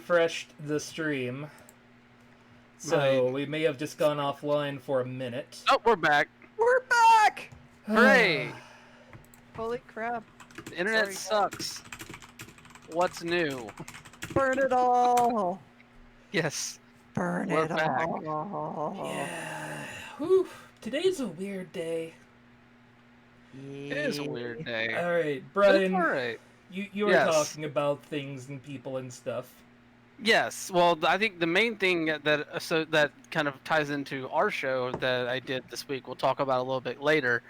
refreshed the stream, so we may have just gone offline for a minute. Oh, we're back. We're back! Hooray! Holy crap. The internet Sorry, sucks. What's new? Burn it all! Yes. Burn We're it back. all! Yeah. Whew. Today's a weird day. It is a weird day. All right, But it's Brian. alright. You were Yes. talking about things and people and stuff. Yes. Well, I think the main thing that kind of ties into our show that I did this week, we'll talk about a little bit later.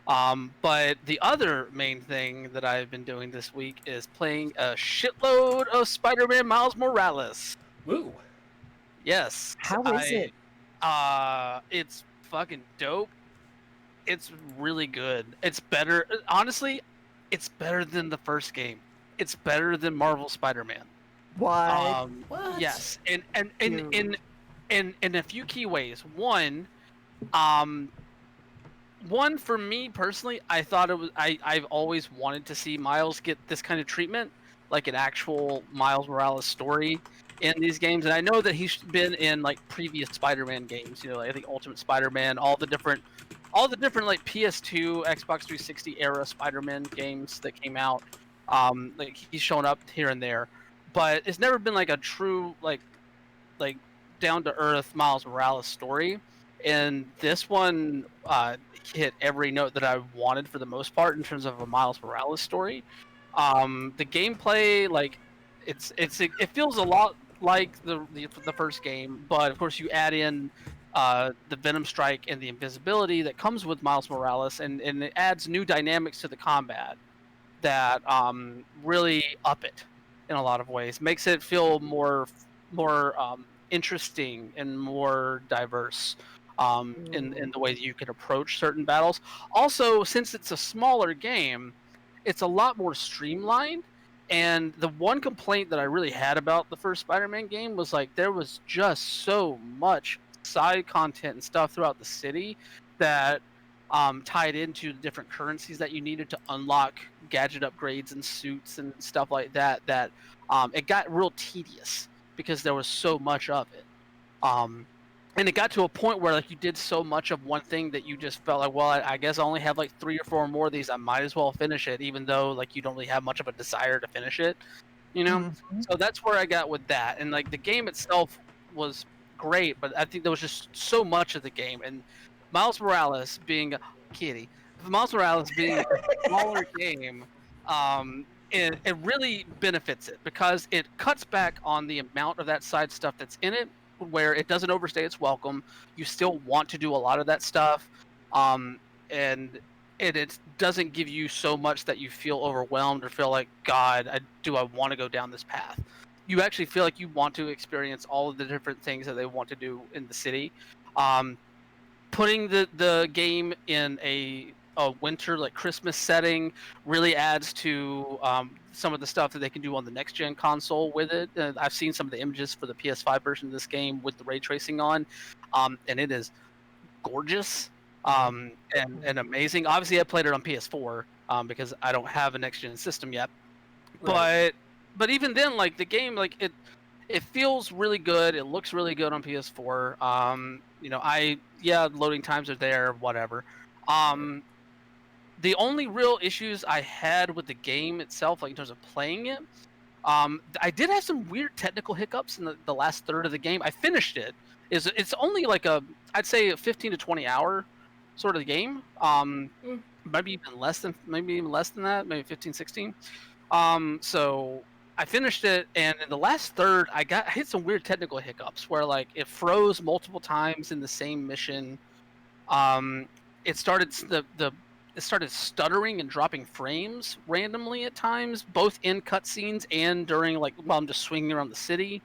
But the other main thing that I've been doing this week is playing a shitload of Spider-Man Miles Morales. Woo. Yes. How is it? It's fucking dope. It's really good. It's better. Honestly, it's better than the first game. It's better than Marvel Spider-Man. What? What? Yes, and Dude. in a few key ways. One for me personally, I thought it was. I've always wanted to see Miles get this kind of treatment, like an actual Miles Morales story in these games. And I know that he's been in like previous Spider-Man games. You know, like, I think Ultimate Spider-Man, all the different like PS2, Xbox 360 era Spider-Man games that came out. Like he's shown up here and there, but it's never been like a true like down to earth Miles Morales story. And this one hit every note that I wanted for the most part in terms of a Miles Morales story. The gameplay, like it feels a lot like the first game, but of course you add in the Venom Strike and the invisibility that comes with Miles Morales, and it adds new dynamics to the combat that really up it in a lot of ways. Makes it feel more interesting and more diverse in the way that you can approach certain battles. Also, since it's a smaller game, it's a lot more streamlined. And the one complaint that I really had about the first Spider-Man game was like there was just so much side content and stuff throughout the city that tied into the different currencies that you needed to unlock gadget upgrades and suits and stuff like that, that it got real tedious because there was so much of it. And it got to a point where like you did so much of one thing that you just felt like, well, I guess I only have like 3 or 4 more of these. I might as well finish it, even though like you don't really have much of a desire to finish it, you know? Mhm. So that's where I got with that. And like the game itself was great, but I think there was just so much of the game. And Miles Morales being Miles Morales being a smaller game, it really benefits it because it cuts back on the amount of that side stuff that's in it, where it doesn't overstay its welcome. You still want to do a lot of that stuff, and it doesn't give you so much that you feel overwhelmed or feel like, God, do I want to go down this path? You actually feel like you want to experience all of the different things that they want to do in the city. Putting the game in a winter, like Christmas setting, really adds to some of the stuff that they can do on the next gen console with it. I've seen some of the images for the PS5 version of this game with the ray tracing on, and it is gorgeous and amazing. Obviously, I played it on PS4 because I don't have a next gen system yet. Right. But even then, like the game, like it feels really good. It looks really good on PS4. You know, loading times are there, whatever. The only real issues I had with the game itself, like in terms of playing it, I did have some weird technical hiccups in the last third of the game. I finished it. It's only like I'd say a 15 to 20 hour sort of game. Maybe even less than that, maybe 15, 16. So I finished it, and in the last third, I hit some weird technical hiccups where like it froze multiple times in the same mission. It started it started stuttering and dropping frames randomly at times, both in cutscenes and during like while I'm just swinging around the city.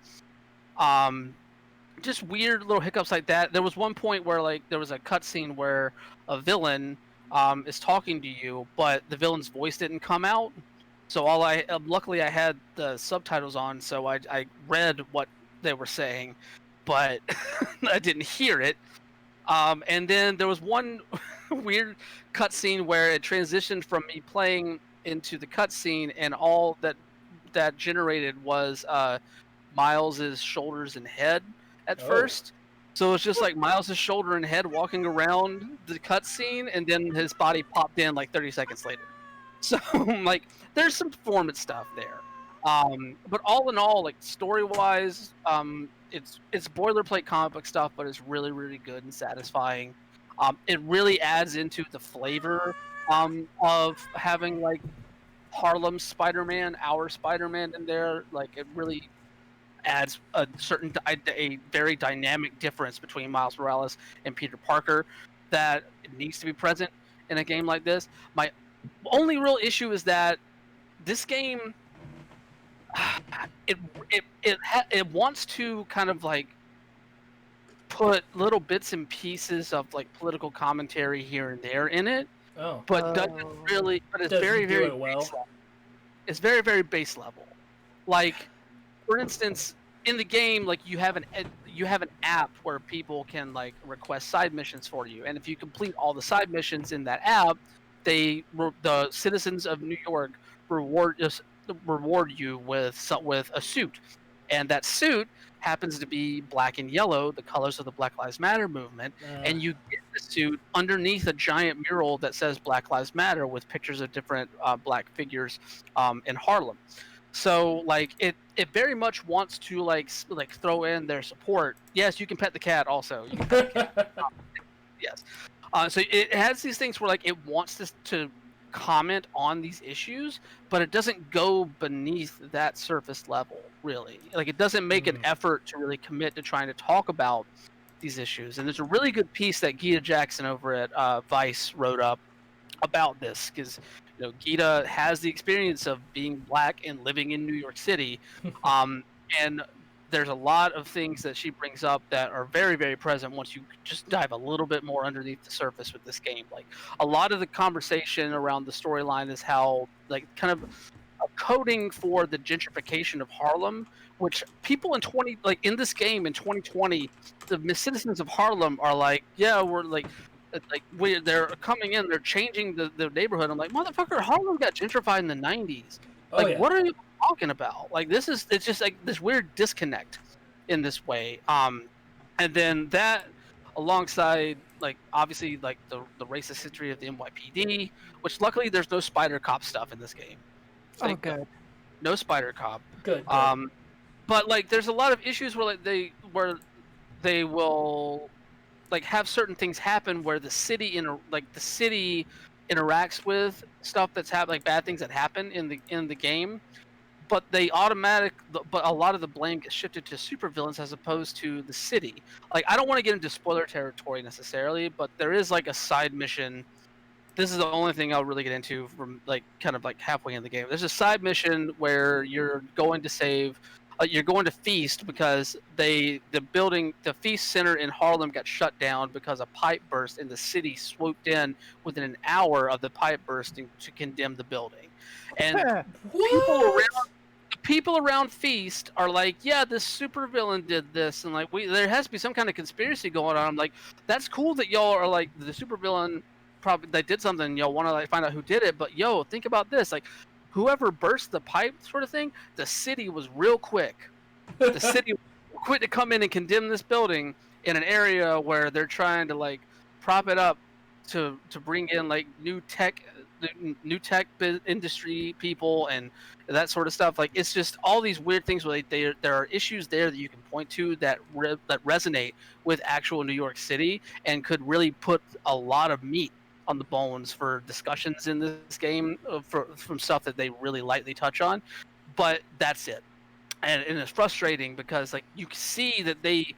Just weird little hiccups like that. There was one point where like there was a cutscene where a villain is talking to you, but the villain's voice didn't come out. So luckily I had the subtitles on, so I read what they were saying, but I didn't hear it. And then there was one weird cutscene where it transitioned from me playing into the cutscene, and all that generated was Miles's shoulders and head at Oh. first. So it's just like Miles's shoulder and head walking around the cutscene, and then his body popped in like 30 seconds later. So like, there's some performance stuff there. But all in all, like story-wise, it's boilerplate comic book stuff, but it's really, really good and satisfying. It really adds into the flavor of having like Harlem Spider-Man, our Spider-Man in there. Like, it really adds a a very dynamic difference between Miles Morales and Peter Parker that needs to be present in a game like this. My only real issue is that this game, it wants to kind of like put little bits and pieces of like political commentary here and there in it, Oh. but doesn't really. But it's Doesn't very, do very it well. base level. It's very, very base level. Like, for instance, in the game, like you have an app where people can like request side missions for you, and if you complete all the side missions in that app, the citizens of New York reward you with a suit, and that suit happens to be black and yellow, the colors of the Black Lives Matter movement, and you get the suit underneath a giant mural that says Black Lives Matter with pictures of different black figures in Harlem. So like it very much wants to like throw in their support. Yes, you can pet the cat also. You can pet the cat. Yes. So it has these things where like it wants to comment on these issues, but it doesn't go beneath that surface level, really. Like, it doesn't make an effort to really commit to trying to talk about these issues. And there's a really good piece that Gita Jackson over at Vice wrote up about this, because Gita has the experience of being black and living in New York City, and there's a lot of things that she brings up that are very, very present once you just dive a little bit more underneath the surface with this game. Like, a lot of the conversation around the storyline is how, like, kind of a coding for the gentrification of Harlem, which people in this game in 2020, the citizens of Harlem are like, yeah, they're coming in, they're changing the neighborhood. I'm like, motherfucker, Harlem got gentrified in the 90s. Like, what are you talking about? Like, it's just like this weird disconnect in this way. And then that, alongside like obviously like the racist history of the NYPD, which luckily there's no Spider Cop stuff in this game. Oh, good. No Spider Cop. Good. But like there's a lot of issues where they will like have certain things happen where the city interacts with stuff that's like bad things that happen in the game, but but a lot of the blame gets shifted to supervillains as opposed to the city. Like, I don't want to get into spoiler territory necessarily, but there is like a side mission. This is the only thing I'll really get into from like kind of like halfway in the game. There's a side mission where you're going to feast because the feast center in Harlem got shut down because a pipe burst, and the city swooped in within an hour of the pipe bursting to condemn the building. And people around Feast are like, yeah, this supervillain did this, and like there has to be some kind of conspiracy going on. I'm like, that's cool that y'all are like the supervillain. Probably they did something. Y'all want to like find out who did it, but think about this, like. Whoever burst the pipe sort of thing, the city was real quick. The city was quick to come in and condemn this building in an area where they're trying to like prop it up to bring in like new tech industry people and that sort of stuff. Like, it's just all these weird things where there are issues there that you can point to that resonate with actual New York City and could really put a lot of meat on the bones for discussions in this game from stuff that they really lightly touch on, but that's it. And it's frustrating because like you see that they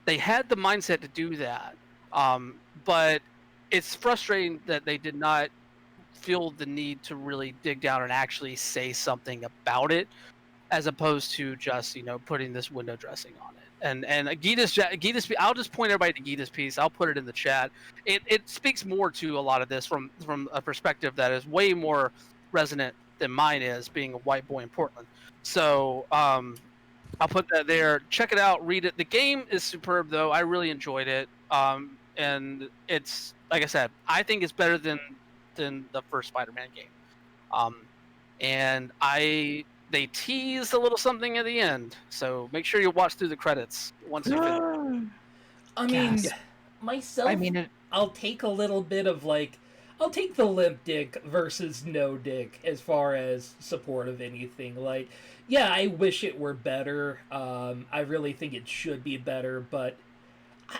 had the mindset to do that, but it's frustrating that they did not feel the need to really dig down and actually say something about it, as opposed to just putting this window dressing on it. And Gita's, I'll just point everybody to Gita's piece. I'll put it in the chat. It speaks more to a lot of this from a perspective that is way more resonant than mine is, being a white boy in Portland. So I'll put that there. Check it out. Read it. The game is superb, though. I really enjoyed it. And it's, like I said, I think it's better than the first Spider-Man game. And I they teased a little something at the end. So make sure you watch through the credits once you finish. I mean, Gasp. myself, I mean, I'll take a little bit of like, I'll take the limp dick versus no dick as far as support of anything. Like, yeah, I wish it were better. I really think it should be better, but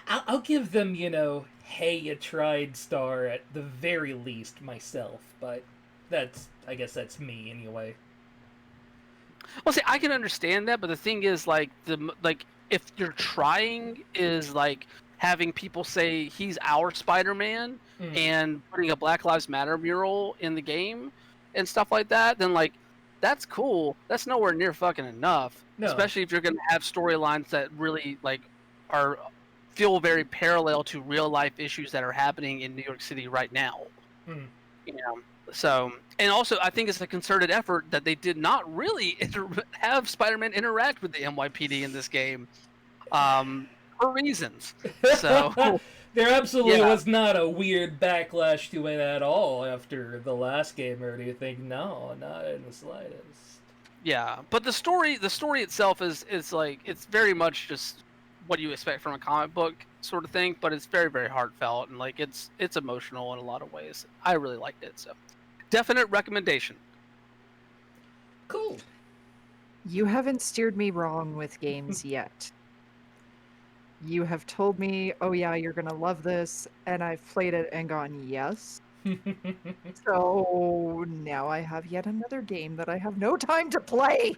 I'll give them, hey, you tried star at the very least myself. But I guess that's me anyway. Well, see, I can understand that, but the thing is, like, if you're trying is like having people say he's our Spider-Man and putting a Black Lives Matter mural in the game and stuff like that, then like that's cool. That's nowhere near fucking enough. No. Especially if you're gonna have storylines that really like feel very parallel to real life issues that are happening in New York City right now. You know. So, and also, I think it's a concerted effort that they did not really have Spider-Man interact with the NYPD in this game, for reasons. So, there absolutely was not a weird backlash to it at all after the last game or anything. No, not in the slightest. Yeah, but the story itself is like it's very much just what you expect from a comic book sort of thing, but it's very, very heartfelt and like it's emotional in a lot of ways. I really liked it, so. Definite recommendation. Cool. You haven't steered me wrong with games yet. You have told me, oh yeah, you're going to love this, and I've played it and gone, yes. So now I have yet another game that I have no time to play.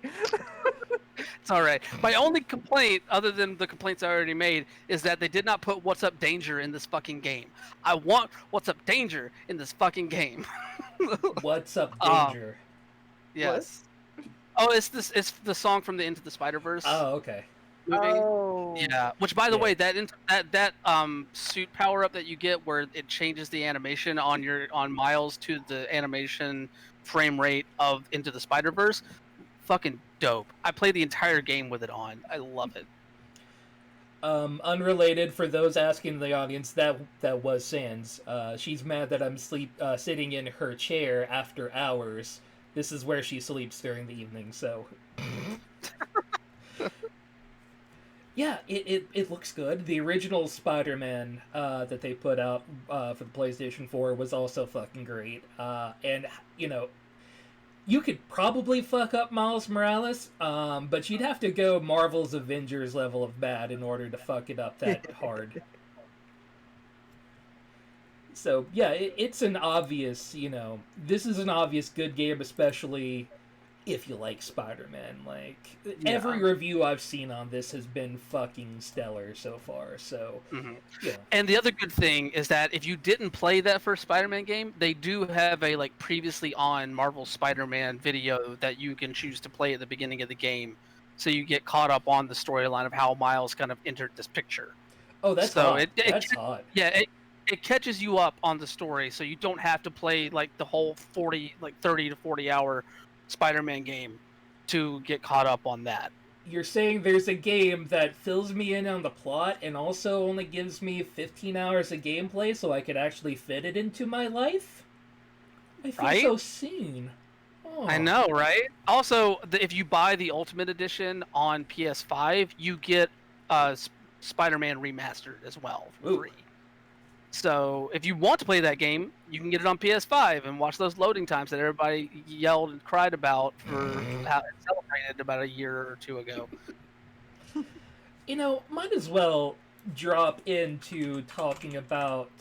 It's all right. My only complaint, other than the complaints I already made, is that they did not put What's Up Danger in this fucking game. I want What's Up Danger in this fucking game. What's Up Danger? Yes. What? Oh, it's the song from the Into the Spider-Verse. Oh, okay. Movie. Oh. Yeah. Which, by the way, that suit power up that you get, where it changes the animation on Miles to the animation frame rate of Into the Spider-Verse, fucking dope. I played the entire game with it on. I love it. Unrelated, for those asking in the audience, that was Sans. She's mad that I'm sitting in her chair after hours. This is where she sleeps during the evening, so... Yeah, it looks good. The original Spider-Man that they put out for the PlayStation 4 was also fucking great. And, you could probably fuck up Miles Morales, but you'd have to go Marvel's Avengers level of bad in order to fuck it up that hard. So, yeah, it's an obvious, this is an obvious good game, especially if you like Spider-Man. Like, every review I've seen on this has been fucking stellar so far, so, yeah. And the other good thing is that if you didn't play that first Spider-Man game, they do have a, like, previously on Marvel Spider-Man video that you can choose to play at the beginning of the game, so you get caught up on the storyline of how Miles kind of entered this picture. Oh, that's hot. That's hot. Yeah, it catches you up on the story, so you don't have to play, like, the whole 30 to 40 hour Spider-Man game to get caught up on that. You're saying there's a game that fills me in on the plot and also only gives me 15 hours of gameplay so I could actually fit it into my life? I feel so seen. Oh. I know, right? Also, if you buy the Ultimate Edition on PS5, you get Spider-Man Remastered as well for free. So if you want to play that game, you can get it on PS5 and watch those loading times that everybody yelled and cried about for how it celebrated about a year or two ago. Might as well drop into talking about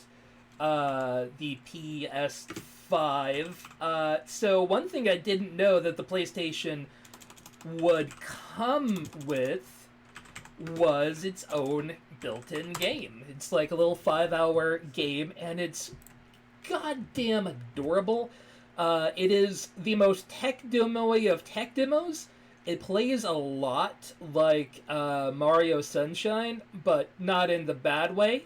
the PS5. So one thing I didn't know that the PlayStation would come with was its own built-in game. It's like a little 5-hour game, and it's goddamn adorable. It is the most tech demo-y of tech demos. It plays a lot like Mario Sunshine, but not in the bad way.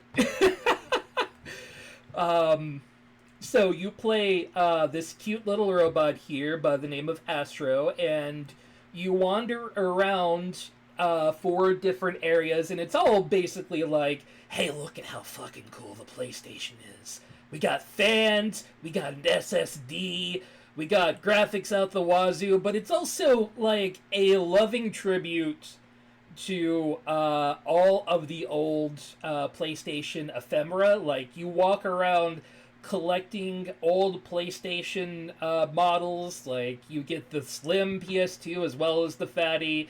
So you play this cute little robot here by the name of Astro, and you wander around 4 different areas, and it's all basically like, hey, look at how fucking cool the PlayStation is. We got fans, we got an SSD, We got graphics out the wazoo, but it's also like a loving tribute to all of the old PlayStation ephemera. Like, you walk around collecting old PlayStation models. Like, you get the slim PS2 as well as the fatty.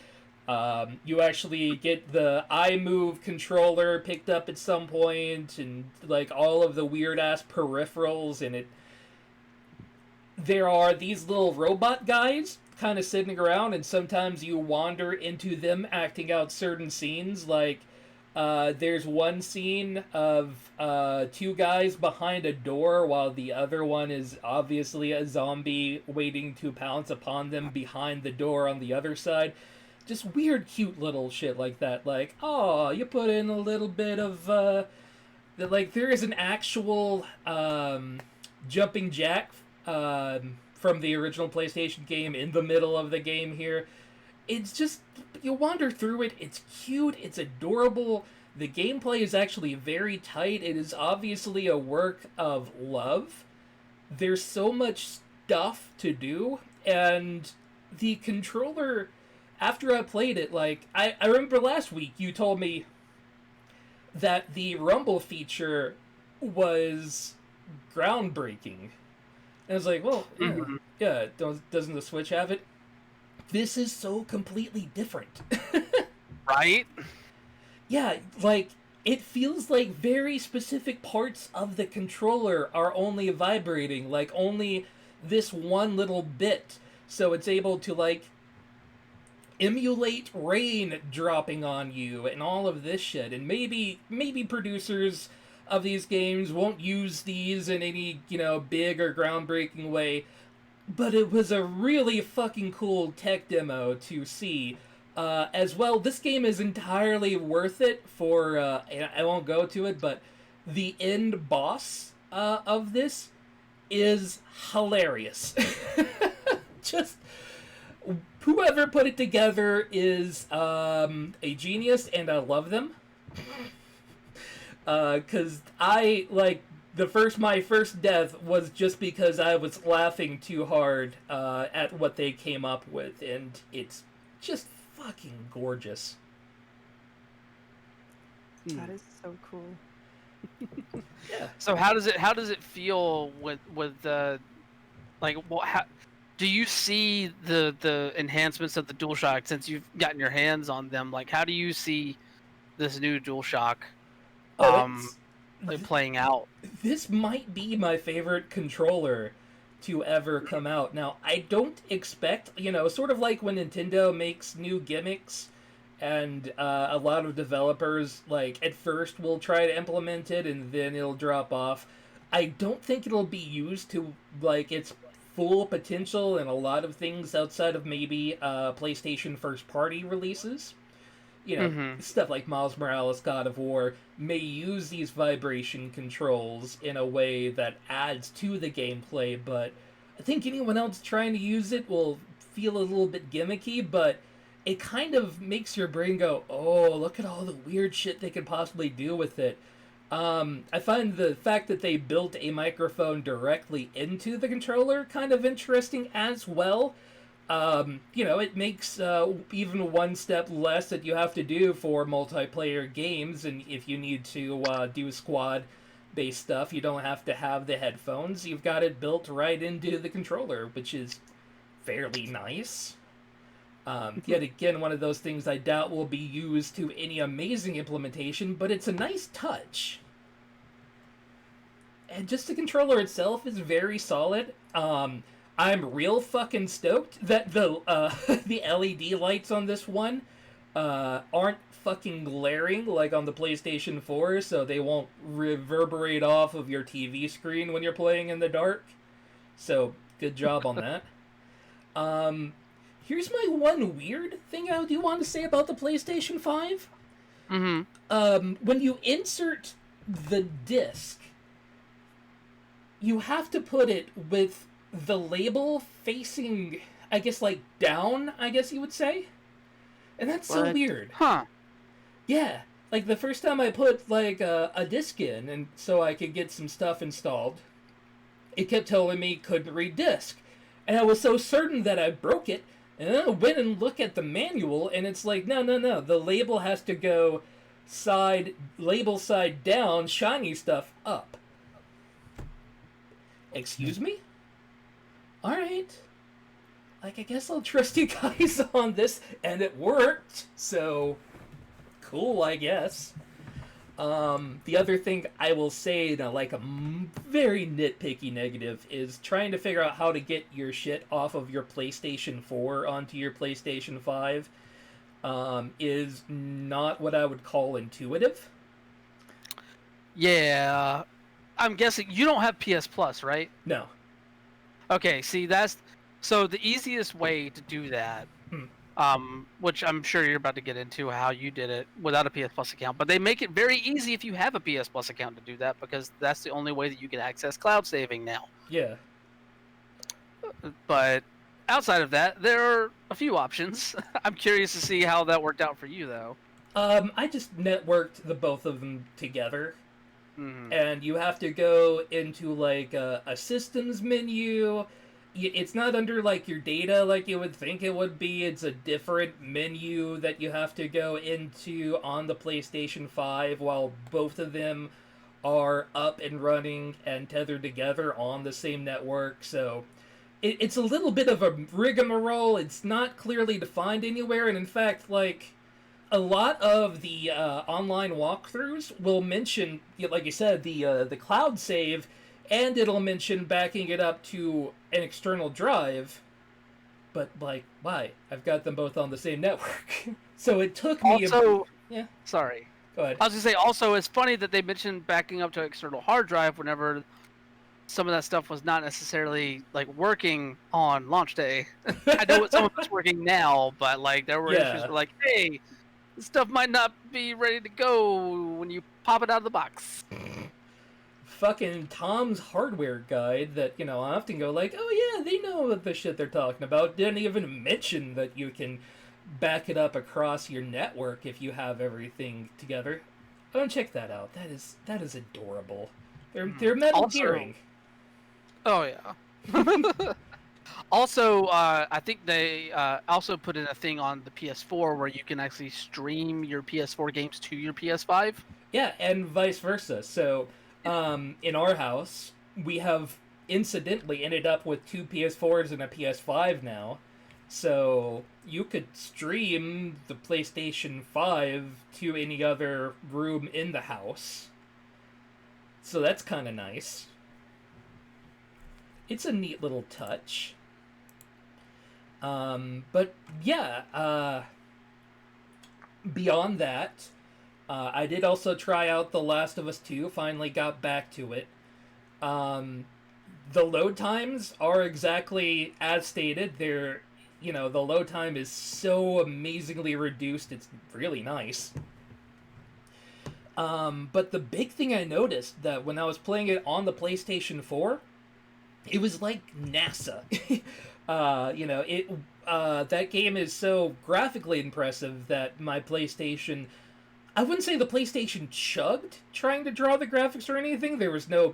You actually get the iMove controller picked up at some point, and like all of the weird ass peripherals in it. There are these little robot guys kind of sitting around, and sometimes you wander into them acting out certain scenes. Like, there's one scene of two guys behind a door while the other one is obviously a zombie waiting to pounce upon them behind the door on the other side. Just weird, cute little shit like that. Like, oh, you put in a little bit of, like, there is an actual, jumping jack, from the original PlayStation game in the middle of the game here. It's just, you wander through it, it's cute, it's adorable, the gameplay is actually very tight, it is obviously a work of love. There's so much stuff to do, and the controller, after I played it, like, I remember last week you told me that the rumble feature was groundbreaking. And I was like, well, yeah, doesn't the Switch have it? This is so completely different. Right? Yeah, like, it feels like very specific parts of the controller are only vibrating, like, only this one little bit. So it's able to, like, emulate rain dropping on you and all of this shit. And maybe producers of these games won't use these in any, big or groundbreaking way, but it was a really fucking cool tech demo to see. As well, this game is entirely worth it for, I won't go to it, but the end boss of this is hilarious. Just, whoever put it together is a genius, and I love them. Cause I, like, my first death was just because I was laughing too hard, at what they came up with, and it's just fucking gorgeous. That is so cool. Yeah. So how does it feel with the, like, how do you see the enhancements of the DualShock since you've gotten your hands on them? Like, how do you see this new DualShock playing out? This might be my favorite controller to ever come out. Now, I don't expect, sort of like when Nintendo makes new gimmicks, and a lot of developers, like, at first will try to implement it, and then it'll drop off. I don't think it'll be used to, like, its full potential in a lot of things outside of maybe PlayStation first-party releases. Stuff like Miles Morales, God of War, may use these vibration controls in a way that adds to the gameplay, but I think anyone else trying to use it will feel a little bit gimmicky, but it kind of makes your brain go, oh, look at all the weird shit they could possibly do with it. I find the fact that they built a microphone directly into the controller kind of interesting as well. It makes even one step less that you have to do for multiplayer games, and if you need to do squad-based stuff, you don't have to have the headphones. You've got it built right into the controller, which is fairly nice. Yet again, one of those things I doubt will be used to any amazing implementation, but it's a nice touch. And just the controller itself is very solid. I'm real fucking stoked that the the LED lights on this one aren't fucking glaring like on the PlayStation 4, so they won't reverberate off of your TV screen when you're playing in the dark. So, good job on that. Here's my one weird thing I do want to say about the PlayStation 5. When you insert the disc, you have to put it with the label facing, I guess, like, down, I guess you would say? And that's so weird. Huh. Yeah. Like, the first time I put, like, a disc in, and so I could get some stuff installed, it kept telling me couldn't read disc. And I was so certain that I broke it, and then I went and looked at the manual, and it's like, no, no, no. The label has to go label side down, shiny stuff up. Excuse me? Alright. Like, I guess I'll trust you guys on this, and it worked, so cool, I guess. The other thing I will say, you know, like a very nitpicky negative, is trying to figure out how to get your shit off of your PlayStation 4 onto your PlayStation 5 is not what I would call intuitive. Yeah, I'm guessing you don't have PS Plus, right? No. Okay, see, so the easiest way to do that, which I'm sure you're about to get into how you did it without a PS Plus account, but they make it very easy if you have a PS Plus account to do that, because that's the only way that you can access cloud saving now. Yeah. But outside of that, there are a few options. I'm curious to see how that worked out for you, though. I just networked the both of them together. And you have to go into, like, a systems menu. It's not under, like, your data like you would think it would be. It's a different menu that you have to go into on the PlayStation 5 while both of them are up and running and tethered together on the same network. So it's a little bit of a rigmarole. It's not clearly defined anywhere. And in fact, like, a lot of the online walkthroughs will mention, like you said, the cloud save, and it'll mention backing it up to an external drive. But, like, why? I've got them both on the same network. So it took me... Also, yeah. Sorry. Go ahead. I was going to say, also, it's funny that they mentioned backing up to an external hard drive whenever some of that stuff was not necessarily, like, working on launch day. I know some of it's working now, but, like, there were issues where, like, hey, this stuff might not be ready to go when you pop it out of the box. Fucking Tom's Hardware Guide that, you know, I often go like, oh yeah, they know what the shit they're talking about. Didn't even mention that you can back it up across your network if you have everything together. Go and check that out. That is adorable. They're Metal Gearing. Oh yeah. Also, I think they also put in a thing on the PS4 where you can actually stream your PS4 games to your PS5. Yeah, and vice versa. So, in our house, we have incidentally ended up with 2 PS4s and a PS5 now. So, you could stream the PlayStation 5 to any other room in the house. So that's kind of nice. It's a neat little touch. But yeah, beyond that, I did also try out The Last of Us 2, finally got back to it. The load times are exactly as stated. The load time is so amazingly reduced, it's really nice. But the big thing I noticed that when I was playing it on the PlayStation 4, it was like NASA. That game is so graphically impressive that my PlayStation... I wouldn't say the PlayStation chugged trying to draw the graphics or anything. There was no,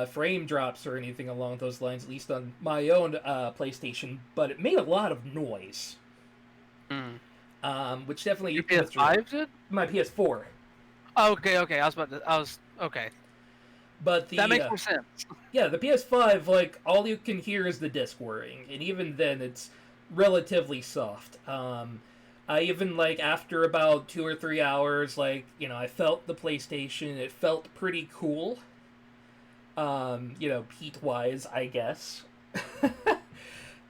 frame drops or anything along those lines, at least on my own PlayStation, but it made a lot of noise. Which definitely... Your PS5 did? My PS4. Okay. Okay. But that makes more sense. Yeah, the PS5, like, all you can hear is the disc whirring, and even then, it's relatively soft. I even, like, after about 2 or 3 hours, like, I felt the PlayStation, it felt pretty cool. Heat-wise, I guess.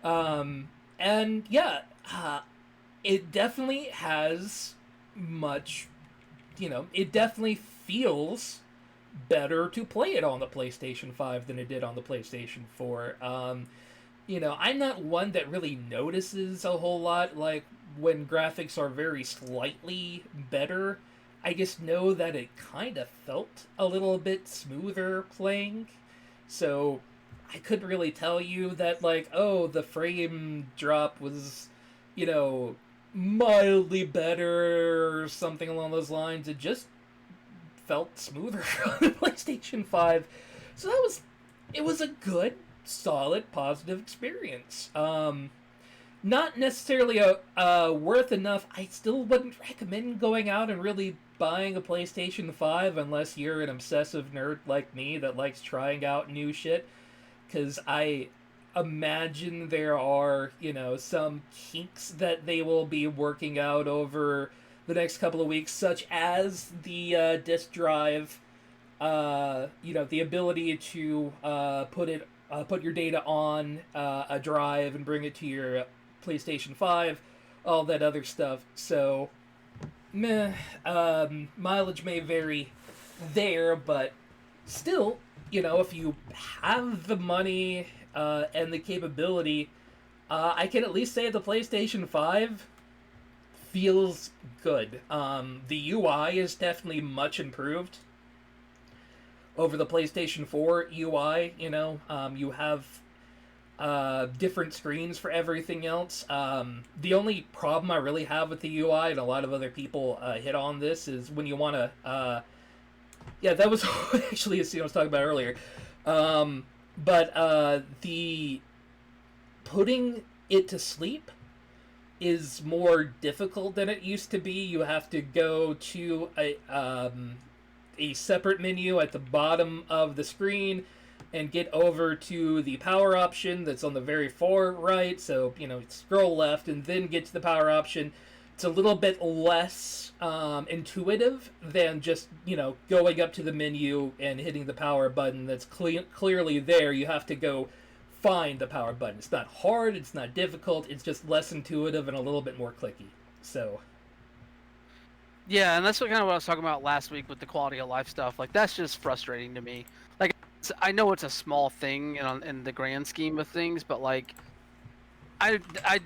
And, yeah, it definitely has much, it definitely feels better to play it on the PlayStation 5 than it did on the PlayStation 4. I'm not one that really notices a whole lot, like, when graphics are very slightly better. I just know that it kind of felt a little bit smoother playing. So, I couldn't really tell you that, like, oh, the frame drop was, mildly better or something along those lines. It just felt smoother on the PlayStation 5. So it was a good, solid, positive experience. Not necessarily a worth enough. I still wouldn't recommend going out and really buying a PlayStation 5 unless you're an obsessive nerd like me that likes trying out new shit. Because I imagine there are, some kinks that they will be working out over the next couple of weeks, such as the disk drive, the ability to put your data on a drive and bring it to your PlayStation 5, all that other stuff. So, mileage may vary there, but still, if you have the money and the capability, I can at least say the PlayStation 5 feels good. The UI is definitely much improved over the PlayStation 4 UI. You have different screens for everything else. The only problem I really have with the UI, and a lot of other people hit on this, is when you want to... yeah, that was actually a scene I was talking about earlier. But the putting it to sleep is more difficult than it used to be. You have to go to a separate menu at the bottom of the screen and get over to the power option that's on the very far right. So, scroll left and then get to the power option. It's a little bit less intuitive than just, going up to the menu and hitting the power button that's clearly there. You have to go find the power button. It's not hard, it's not difficult, it's just less intuitive and a little bit more clicky. So... yeah, and that's what I was talking about last week with the quality of life stuff. Like, that's just frustrating to me. Like, I know it's a small thing in the grand scheme of things, but, like, I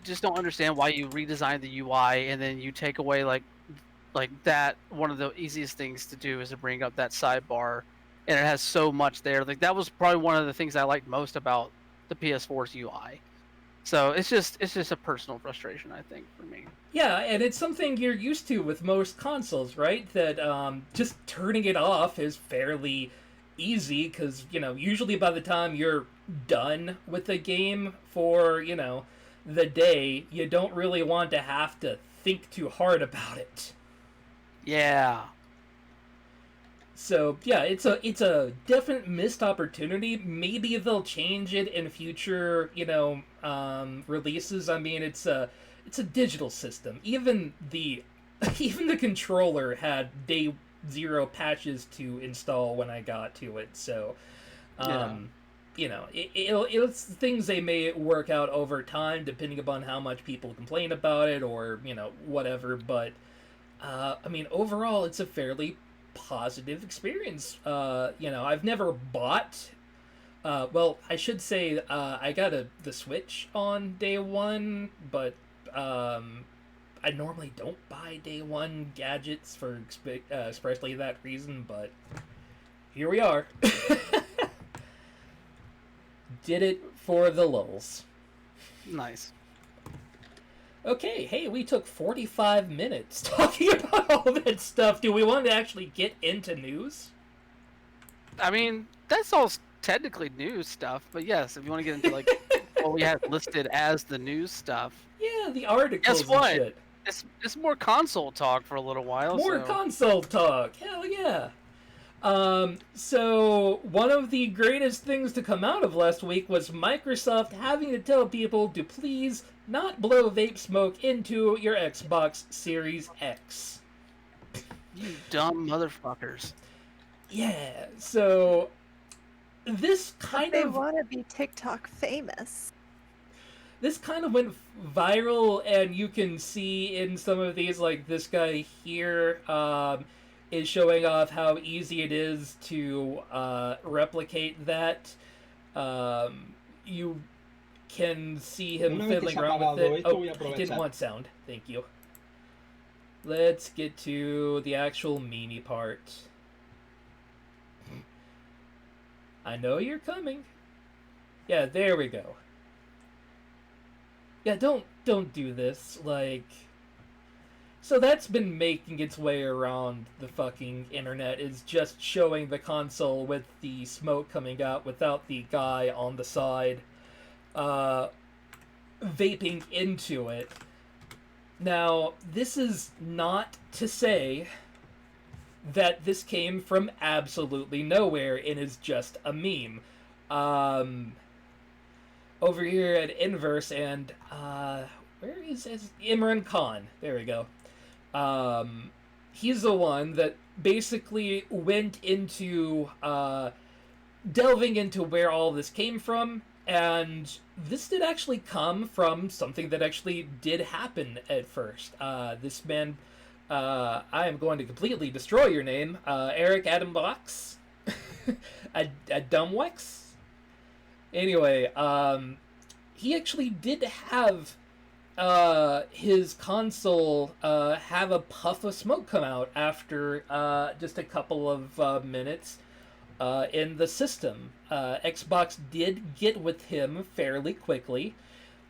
just don't understand why you redesign the UI and then you take away, like that. One of the easiest things to do is to bring up that sidebar, and it has so much there. Like, that was probably one of the things I liked most about the PS4's UI. So it's just a personal frustration, I think, for me. Yeah, and it's something you're used to with most consoles, right? That just turning it off is fairly easy, because, usually by the time you're done with the game for, the day, you don't really want to have to think too hard about it. Yeah. So yeah, it's a definite missed opportunity. Maybe they'll change it in future, releases. I mean, it's a digital system. Even the controller had day zero patches to install when I got to it. So, it's things they may work out over time, depending upon how much people complain about it or whatever. But I mean, overall, it's a fairly positive experience. I've never bought. Well, I should say I got the Switch on day one, but I normally don't buy day one gadgets for expressly that reason. But here we are. Did it for the lulz. Nice. Okay, hey, we took 45 minutes talking about all that stuff. Do we want to actually get into news? I mean, that's all technically news stuff, but yes, if you want to get into, like, what we have listed as the news stuff. Yeah, the articles Guess what? and shit. It's more console talk for a little while. More console talk. Hell yeah. So one of the greatest things to come out of last week was Microsoft having to tell people to please not blow vape smoke into your Xbox Series X. You dumb motherfuckers. Yeah, so this kind They of... want to be TikTok famous. This kind of went viral, and you can see in some of these, like this guy here, is showing off how easy it is to replicate that. You can see him fiddling around with it. Oh, I didn't want sound. Thank you. Let's get to the actual meanie part. I know you're coming. Yeah, there we go. Yeah, don't do this. Like, So that's been making its way around the fucking internet, is just showing the console with the smoke coming out without the guy on the side uh, vaping into it. Now, this is not to say that this came from absolutely nowhere and is just a meme. Um, Over here at Inverse and where is Imran Khan? There we go. He's the one that basically went into delving into where all this came from, and this did actually come from something that actually did happen at first. This man, I am going to completely destroy your name, Eric Adambox, Adamwex. Anyway, he actually did have his console have a puff of smoke come out after just a couple of minutes in the system. Xbox did get with him fairly quickly,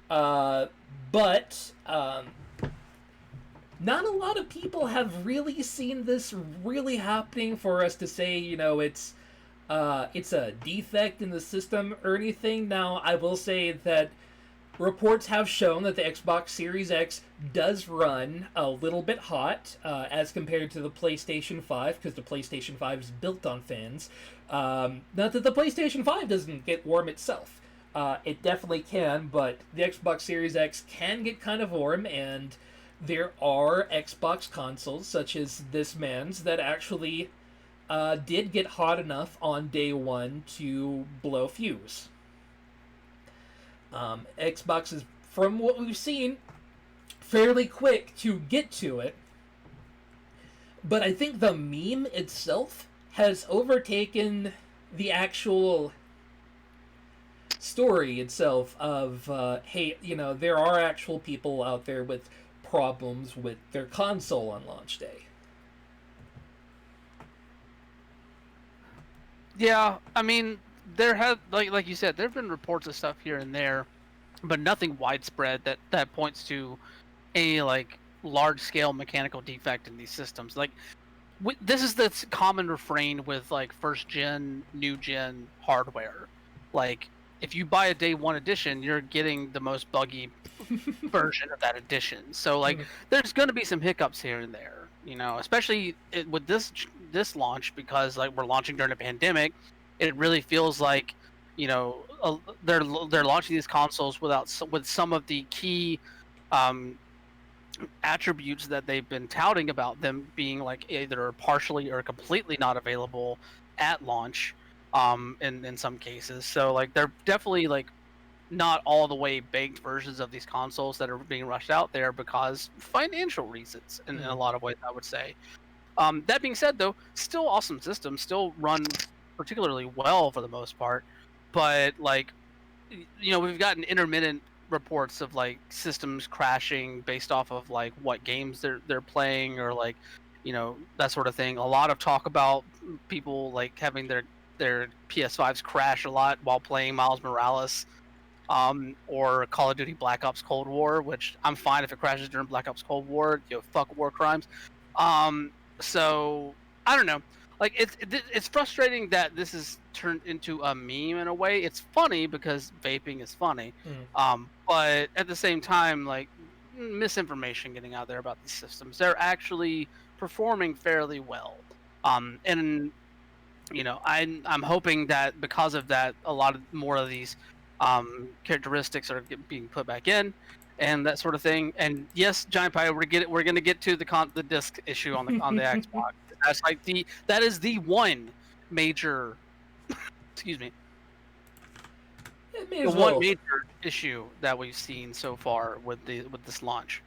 but not a lot of people have really seen this really happening for us to say, it's a defect in the system or anything. Now, I will say that reports have shown that the Xbox Series X does run a little bit hot as compared to the PlayStation 5, because the PlayStation 5 is built on fans. Not that the PlayStation 5 doesn't get warm itself. It definitely can, but the Xbox Series X can get kind of warm, and there are Xbox consoles, such as this man's, that actually did get hot enough on day one to blow fuse. Xbox is, from what we've seen, fairly quick to get to it. But I think the meme itself has overtaken the actual story itself of, hey, there are actual people out there with problems with their console on launch day. Yeah, I mean, there have, like you said, there have been reports of stuff here and there, but nothing widespread that points to any large scale mechanical defect in these systems. This is the common refrain with first gen, new gen hardware. If you buy a day one edition, you're getting the most buggy version of that edition. So there's going to be some hiccups here and there, especially with this launch, because we're launching during a pandemic. It really feels like they're launching these consoles with some of the key attributes that they've been touting about them being either partially or completely not available at launch in some cases. So they're definitely not all the way baked versions of these consoles that are being rushed out there because financial reasons in a lot of ways, I would say. That being said, though, still awesome systems, still run particularly well for the most part. But we've gotten intermittent reports of systems crashing based off of what games they're playing, or that sort of thing. A lot of talk about people having their PS5s crash a lot while playing Miles Morales or Call of Duty Black Ops Cold War, which I'm fine if it crashes during Black Ops Cold War. Fuck war crimes. So I don't know. It's frustrating that this is turned into a meme in a way. It's funny because vaping is funny, but at the same time, misinformation getting out there about these systems. They're actually performing fairly well, and I'm hoping that because of that, a lot more of these characteristics are being put back in, and that sort of thing. And yes, Giant Pie, we're gonna get to the disc issue on the Xbox. That's that is the one major excuse me. The one major issue that we've seen so far with this launch.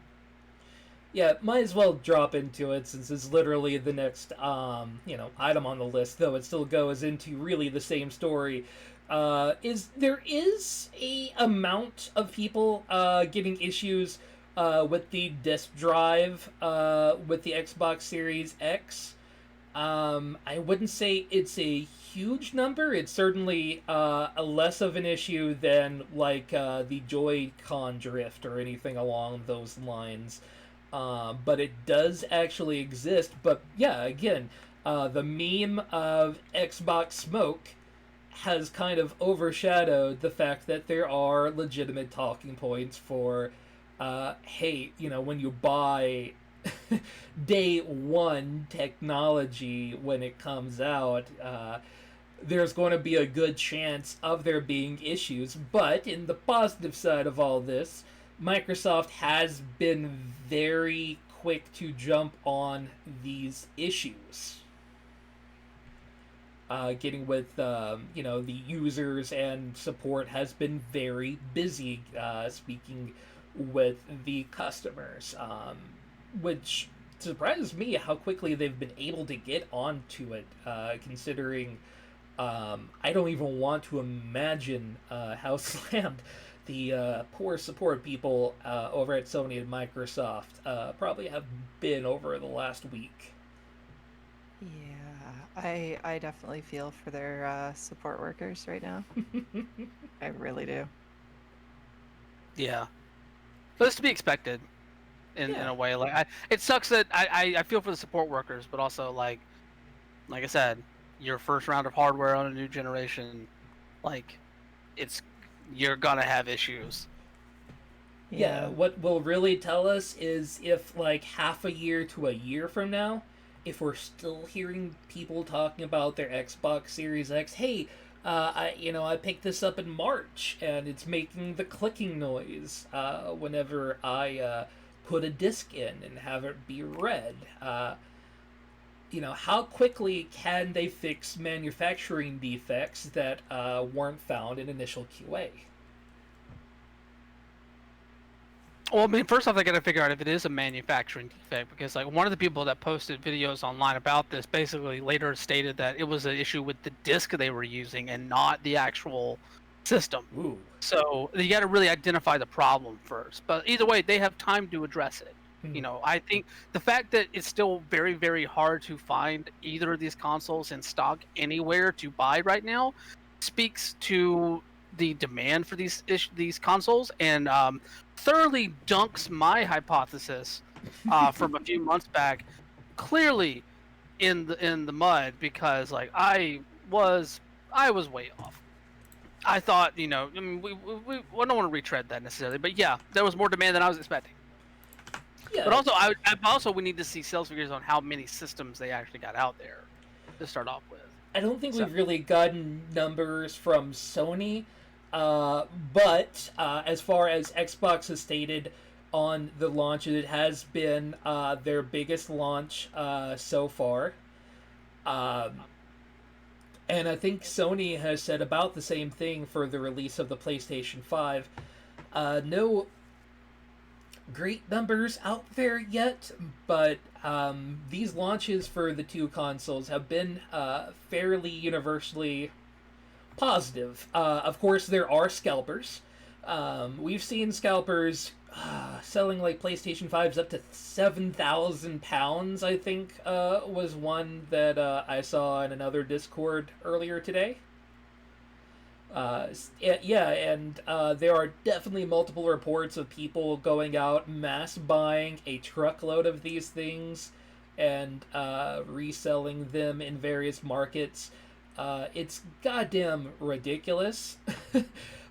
Yeah, might as well drop into it since it's literally the next item on the list, though it still goes into really the same story. There is a amount of people getting issues with the disk drive with the Xbox Series X. I wouldn't say it's a huge number. It's certainly a less of an issue than the Joy-Con drift or anything along those lines. but it does actually exist. But yeah, again, the meme of Xbox smoke has kind of overshadowed the fact that there are legitimate talking points for, hey, when you buy day one technology when it comes out, there's going to be a good chance of there being issues. But in the positive side of all this, Microsoft has been very quick to jump on these issues. Getting with the users, and support has been very busy speaking with the customers, which surprises me how quickly they've been able to get onto it, considering I don't even want to imagine how slammed the poor support people over at Sony and Microsoft probably have been over the last week. Yeah, I definitely feel for their support workers right now. I really do. Yeah, but it's to be expected in a way. Like, it sucks that I feel for the support workers, but also like I said, your first round of hardware on a new generation, like you're gonna have issues. Yeah, what will really tell us is if, like, half a year to a year from now, if we're still hearing people talking about their Xbox Series X, hey, I picked this up in March and it's making the clicking noise whenever I put a disc in and have it be read. How quickly can they fix manufacturing defects that weren't found in initial QA? Well, I mean, first off, they got to figure out if it is a manufacturing defect, because like one of the people that posted videos online about this basically later stated that it was an issue with the disc they were using and not the actual system. Ooh. So you got to really identify the problem first. But either way, they have time to address it. I think the fact that it's still very, very hard to find either of these consoles in stock anywhere to buy right now speaks to the demand for these consoles, and thoroughly dunks my hypothesis from a few months back clearly in the mud, because like I was way off. I thought, I mean, we don't want to retread that necessarily, but yeah, there was more demand than I was expecting. Yeah. But also, we need to see sales figures on how many systems they actually got out there to start off with. I don't think we've really gotten numbers from Sony, but as far as Xbox has stated on the launch, it has been their biggest launch so far. And I think Sony has said about the same thing for the release of the PlayStation 5. No great numbers out there yet, but these launches for the two consoles have been fairly universally positive. Of course, there are scalpers. We've seen scalpers selling like PlayStation 5s up to £7,000, I think, was one that I saw in another Discord earlier today. And there are definitely multiple reports of people going out mass buying a truckload of these things and reselling them in various markets. It's goddamn ridiculous,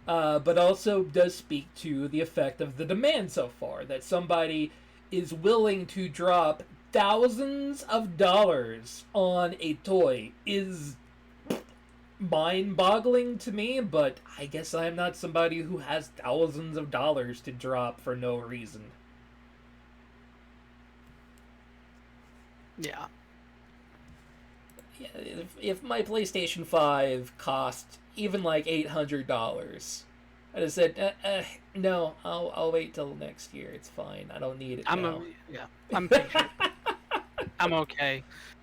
but also does speak to the effect of the demand so far, that somebody is willing to drop thousands of dollars on a toy is mind-boggling to me, but I guess I'm not somebody who has thousands of dollars to drop for no reason. Yeah. If my PlayStation 5 cost even like $800, I'd have said, no, I'll wait till next year. It's fine. I don't need it now. I'm patient. I'm okay.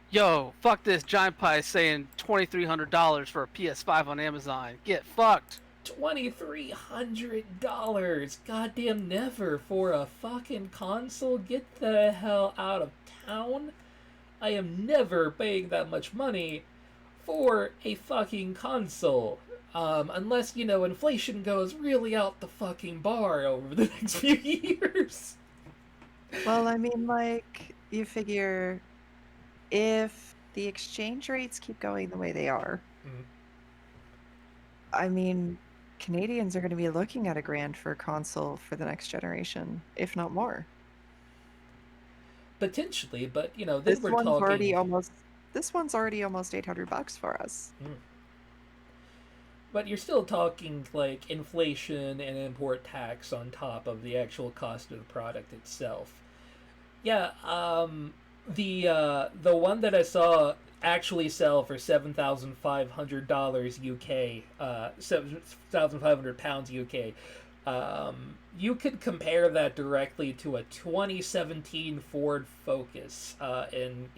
Yo, fuck this. Giant Pie saying $2,300 for a PS5 on Amazon. Get fucked. $2,300. Goddamn never for a fucking console. Get the hell out of town. I am never paying that much money for a fucking console. Unless, inflation goes really out the fucking bar over the next few years. Well, I mean, like, you figure if the exchange rates keep going the way they are, Mm. I mean, Canadians are going to be looking at $1,000 for a console for the next generation, if not more. Potentially, but then This we're one's already talking. almost this one's already almost $800 for us. Mm. But you're still talking like inflation and import tax on top of the actual cost of the product itself. Yeah, the one that I saw actually sell for $7,500 UK, £7,500 UK. You could compare that directly to a 2017 Ford Focus in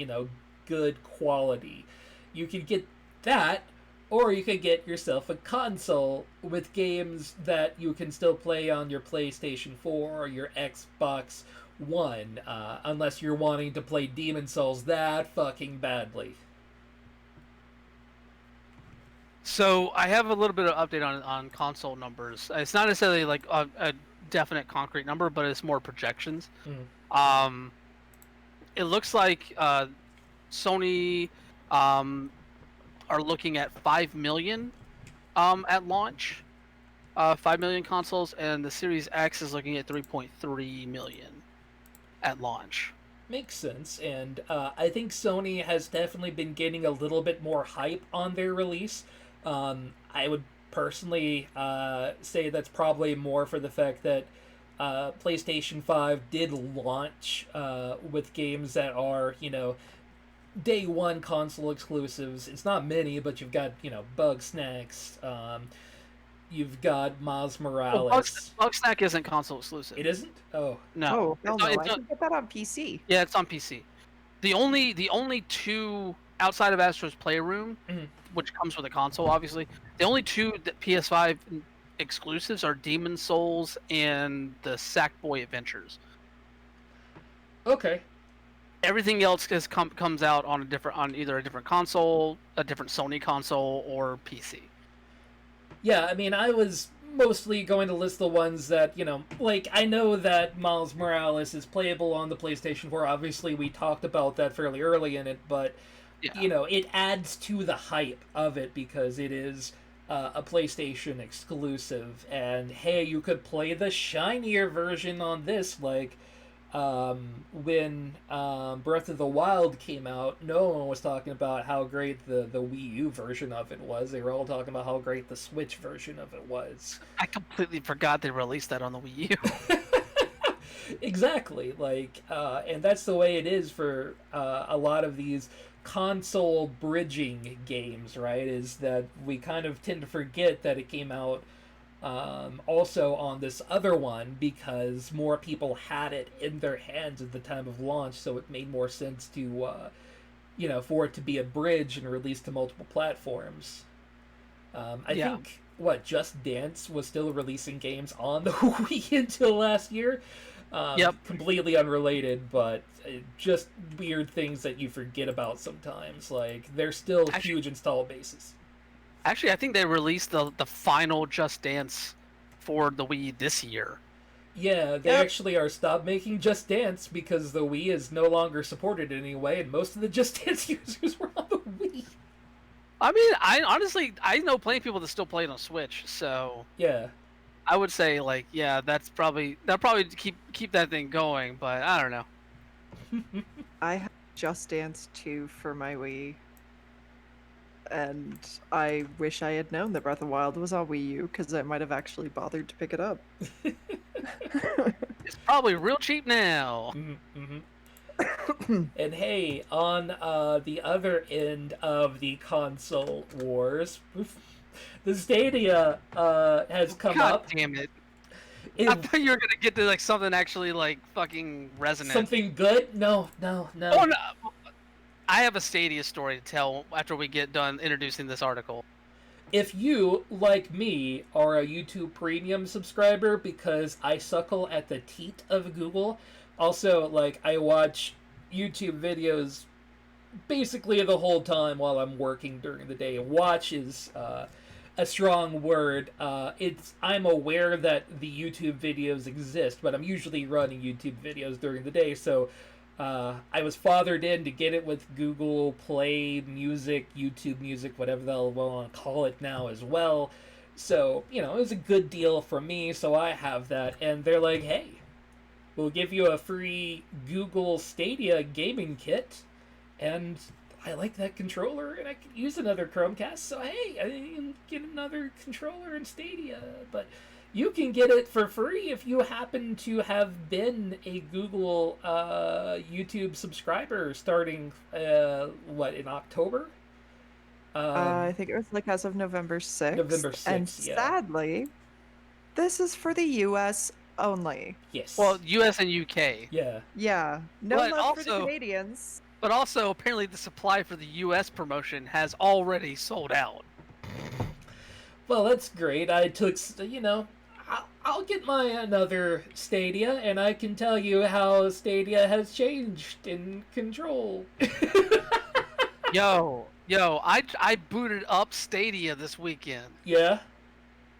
good quality. You could get that, or you could get yourself a console with games that you can still play on your PlayStation 4 or your Xbox One, unless you're wanting to play Demon Souls that fucking badly. So I have a little bit of update on console numbers. It's not necessarily like a definite concrete number, but it's more projections. Mm. Um, it looks like Sony are looking at 5 million at launch, 5 million consoles, and the Series X is looking at 3.3 million at launch. Makes sense, and I think Sony has definitely been getting a little bit more hype on their release. I would personally say that's probably more for the fact that PlayStation 5 did launch with games that are, day one console exclusives. It's not many, but you've got, Bug Snacks, you've got Miles Morales. Bugsnack isn't console exclusive. It isn't? Oh. No. Oh, hell no! It's I can get that on PC. Yeah, it's on PC. The only two outside of Astro's Playroom, Mhm. which comes with a console, obviously. The only two PS5 exclusives are Demon Souls and the Sackboy Adventures. Okay. Everything else comes out on either a different console, a different Sony console, or PC. Yeah, I mean, I was mostly going to list the ones that, like, I know that Miles Morales is playable on the PlayStation 4. Obviously, we talked about that fairly early in it, but, Yeah. it adds to the hype of it because it is a PlayStation exclusive. And, hey, you could play the shinier version on this, like, when Breath of the Wild came out, no one was talking about how great the Wii U version of it was. They were all talking about how great the Switch version of it was. I completely forgot they released that on the Wii U. Exactly, like, and that's the way it is for a lot of these console bridging games, right? Is that we kind of tend to forget that it came out also on this other one because more people had it in their hands at the time of launch, so it made more sense to, for it to be a bridge and released to multiple platforms. I think Just Dance was still releasing games on the Wii until last year. Yep. Completely unrelated, but just weird things that you forget about sometimes. Like, they're still huge install bases. Actually, I think they released the final Just Dance for the Wii this year. Yeah, they actually are stopped making Just Dance because the Wii is no longer supported anyway, and most of the Just Dance users were on the Wii. I mean, I know plenty of people that still play it on Switch, so yeah, I would say like, yeah, that'll probably keep that thing going, but I don't know. I have Just Dance 2 for my Wii. And I wish I had known that Breath of the Wild was on Wii U, because I might have actually bothered to pick it up. It's probably real cheap now. Mm-hmm. And hey, on the other end of the console wars, the Stadia has come up. God damn it. I thought you were gonna get to like something actually like fucking resonant. Something good? No. Oh no. I have a Stadia story to tell after we get done introducing this article. If you, like me, are a YouTube Premium subscriber, because I suckle at the teat of Google, also, like, I watch YouTube videos basically the whole time while I'm working during the day. Watch is a strong word. I'm aware that the YouTube videos exist, but I'm usually running YouTube videos during the day, so I was fathered in to get it with Google Play Music, YouTube Music, whatever they'll want to call it now as well. So, it was a good deal for me, so I have that. And they're like, hey, we'll give you a free Google Stadia gaming kit. And I like that controller, and I could use another Chromecast, so hey, I can get another controller in Stadia. But you can get it for free if you happen to have been a Google YouTube subscriber starting, in October? I think it was like as of November 6th. November 6th, and yeah. sadly, this is for the US only. Yes. Well, US and UK. Yeah. Yeah, no But love for the also- Canadians. But also, apparently, the supply for the US promotion has already sold out. Well, that's great. I took, I'll get my another Stadia, and I can tell you how Stadia has changed in control. Yo, I booted up Stadia this weekend. Yeah?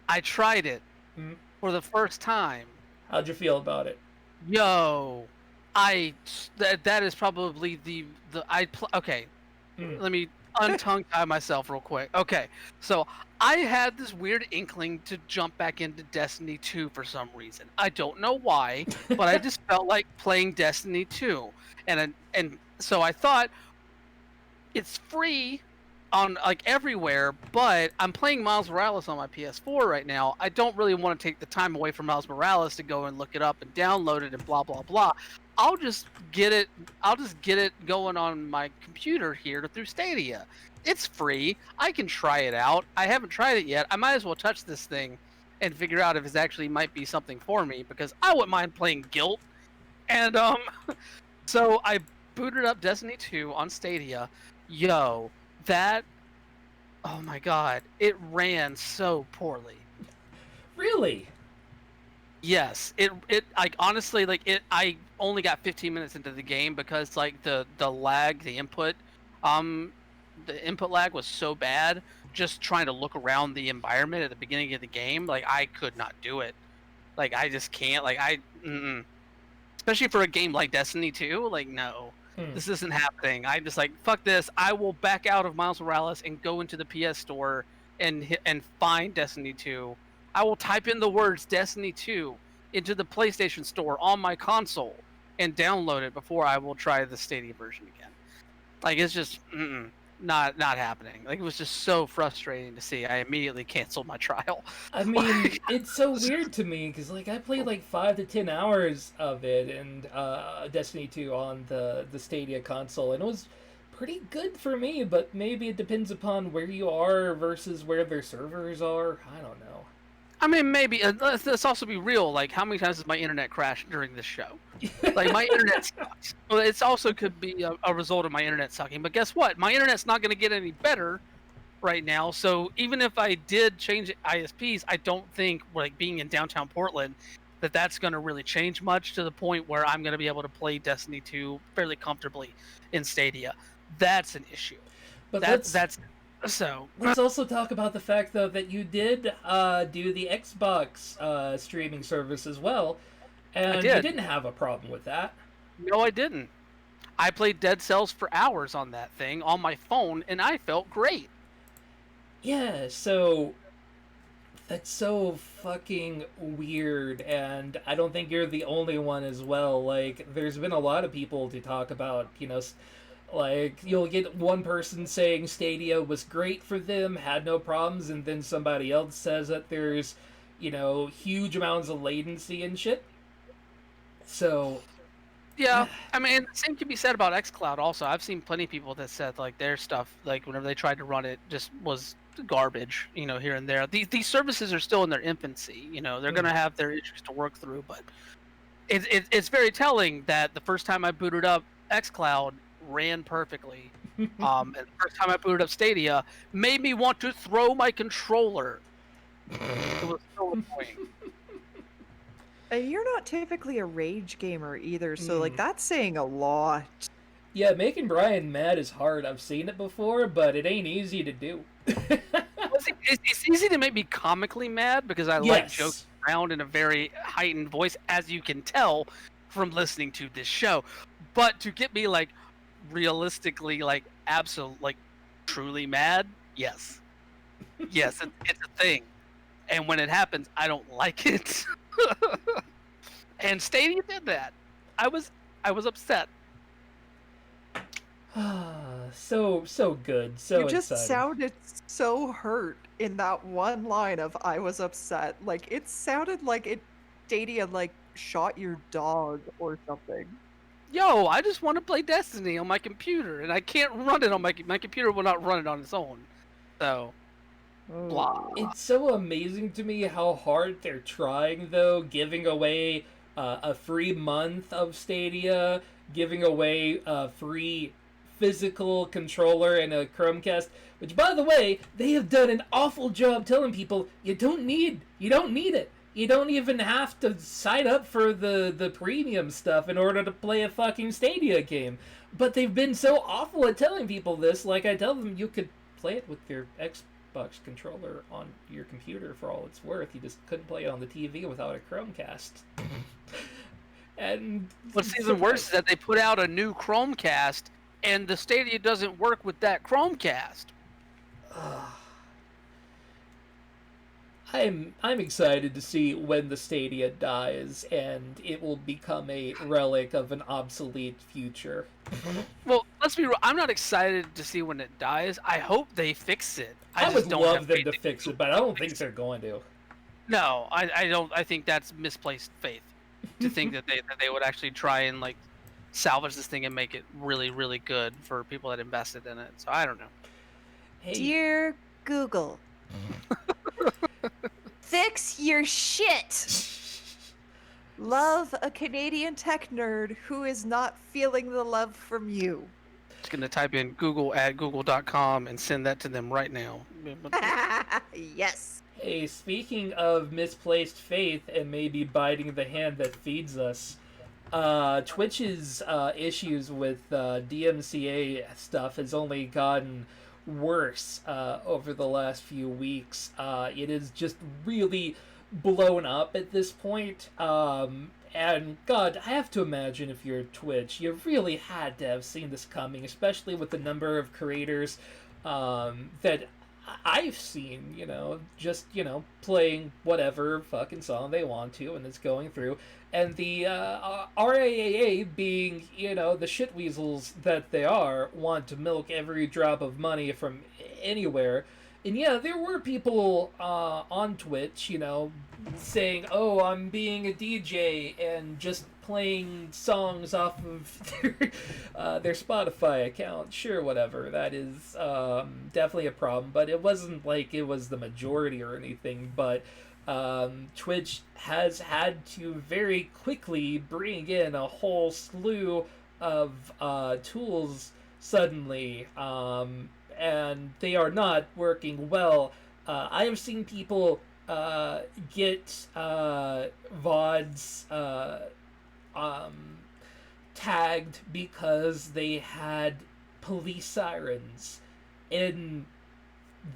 I tried it Hmm. for the first time. How'd you feel about it? Yo, that is probably okay. Mm. Let me untongue tie myself real quick. Okay, so I had this weird inkling to jump back into Destiny 2 for some reason. I don't know why, but I just felt like playing Destiny 2, and so I thought it's free on like everywhere, but I'm playing Miles Morales on my PS4 right now. I don't really want to take the time away from Miles Morales to go and look it up and download it and blah blah blah. I'll just get it going on my computer here through Stadia. It's free. I can try it out. I haven't tried it yet. I might as well touch this thing and figure out if it actually might be something for me, because I wouldn't mind playing Guilt. And so I booted up Destiny 2 on Stadia. Yo, oh my god, it ran so poorly. Really? Yes, it like honestly I only got 15 minutes into the game because like the lag, the input lag was so bad. Just trying to look around the environment at the beginning of the game, like I could not do it. Like I just can't. Like especially for a game like Destiny 2, like no. This isn't happening. I'm just like, fuck this. I will back out of Miles Morales and go into the PS store and find Destiny 2. I will type in the words Destiny 2 into the PlayStation store on my console and download it before I will try the Stadia version again. Like it's just not happening. Like it was just so frustrating to see. I immediately canceled my trial. I mean, it's so weird to me because like I played like 5 to 10 hours of it and Destiny 2 on the Stadia console, and it was pretty good for me. But maybe it depends upon where you are versus where their servers are. I don't know. I mean, maybe let's also be real. Like, how many times has my internet crashed during this show? Like, my internet sucks. Well, it's also could be a result of my internet sucking. But guess what? My internet's not going to get any better right now. So even if I did change ISPs, I don't think like being in downtown Portland that's going to really change much to the point where I'm going to be able to play Destiny 2 fairly comfortably in Stadia. That's an issue. But that's. So let's also talk about the fact, though, that you did do the Xbox streaming service as well, and you didn't have a problem with that. No, I didn't. I played Dead Cells for hours on that thing on my phone, and I felt great. Yeah, so that's so fucking weird, and I don't think you're the only one as well. Like, there's been a lot of people to talk about, like, you'll get one person saying Stadia was great for them, had no problems, and then somebody else says that there's, huge amounts of latency and shit. So... Yeah, I mean, the same can be said about xCloud also. I've seen plenty of people that said, like, their stuff, like, whenever they tried to run it, just was garbage, here and there. These services are still in their infancy, they're going to have their issues to work through, but it's very telling that the first time I booted up xCloud, ran perfectly. And the first time I booted up Stadia, made me want to throw my controller. It was so annoying. You're not typically a rage gamer either, so like that's saying a lot. Yeah, making Brian mad is hard. I've seen it before, but it ain't easy to do. Well, see, it's easy to make me comically mad because I like Yes. joking around in a very heightened voice, as you can tell from listening to this show. But to get me like realistically, like absolute, like truly mad, yes, yes, it's a thing. And when it happens, I don't like it. And Stadia did that. I was upset. So good, so You just exciting. sounded so hurt in that one line of "I was upset." Like it sounded like Stadia like shot your dog or something. Yo, I just want to play Destiny on my computer, and I can't run it on my computer. Will not run it on its own. So, blah. It's so amazing to me how hard they're trying, though, giving away a free month of Stadia, giving away a free physical controller and a Chromecast. Which, by the way, they have done an awful job telling people you don't need it. You don't even have to sign up for the premium stuff in order to play a fucking Stadia game. But they've been so awful at telling people this. Like I tell them, you could play it with your Xbox controller on your computer for all it's worth. You just couldn't play it on the TV without a Chromecast. And What's even worse is that they put out a new Chromecast, and the Stadia doesn't work with that Chromecast. I'm excited to see when the Stadia dies and it will become a relic of an obsolete future. Well, let's be real. I'm not excited to see when it dies. I hope they fix it. I just would don't love have them faith to in fix it, Google but I don't to fix think they're going to. No, I don't. I think that's misplaced faith to think that they would actually try and like salvage this thing and make it really really good for people that invested in it. So I don't know. Hey, Dear Google, fix your shit. Love a Canadian tech nerd who is not feeling the love from you. Just gonna type in Google at google.com and send that to them right now. Yes. hey, speaking of misplaced faith and maybe biting the hand that feeds us, Twitch's issues with DMCA stuff has only gotten worse over the last few weeks. It is just really blown up at this point. And God, I have to imagine if you're Twitch, you really had to have seen this coming, especially with the number of creators that I've seen, just, playing whatever fucking song they want to and it's going through. And the RAAA being, the shit weasels that they are, want to milk every drop of money from anywhere. And yeah, there were people on Twitch, saying, "Oh, I'm being a DJ and just playing songs off of their Spotify account." Sure, whatever. That is definitely a problem, but it wasn't like it was the majority or anything. But Twitch has had to very quickly bring in a whole slew of tools suddenly. And they are not working well. I have seen people get VODs tagged because they had police sirens in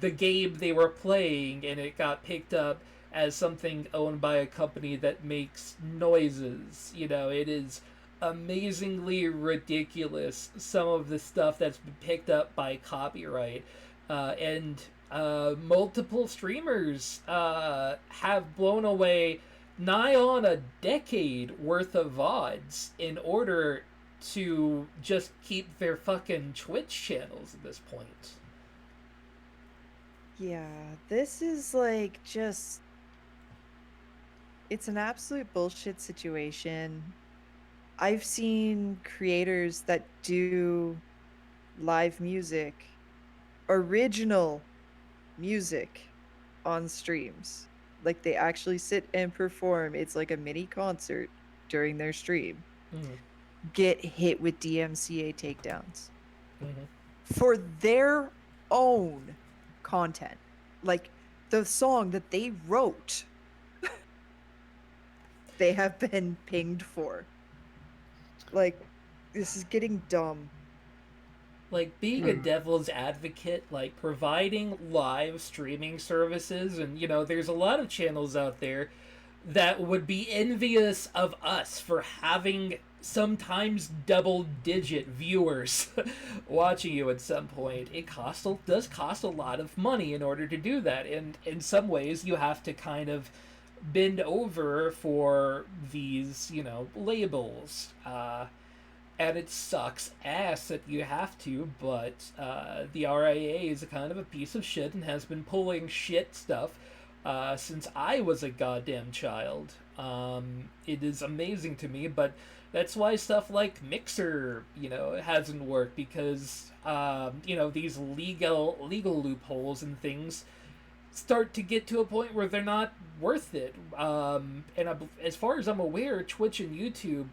the game they were playing, and it got picked up as something owned by a company that makes noises. It is amazingly ridiculous, some of the stuff that's been picked up by copyright. And multiple streamers have blown away nigh on a decade worth of VODs in order to just keep their fucking Twitch channels at this point. Yeah, this is like just. It's an absolute bullshit situation. I've seen creators that do live music, original music on streams. Like they actually sit and perform. It's like a mini concert during their stream. Mm-hmm. Get hit with DMCA takedowns Mm-hmm. for their own content. Like the song that they wrote, they have been pinged for. Like, this is getting dumb. Like, being a devil's advocate, like, providing live streaming services, and, there's a lot of channels out there that would be envious of us for having sometimes double-digit viewers watching you at some point. Does cost a lot of money in order to do that, and in some ways you have to kind of bend over for these, labels. And it sucks ass that you have to, but the RIA is a kind of a piece of shit and has been pulling shit stuff since I was a goddamn child. It is amazing to me, but that's why stuff like Mixer, hasn't worked, because these legal loopholes and things start to get to a point where they're not worth it. As far as I'm aware, Twitch and YouTube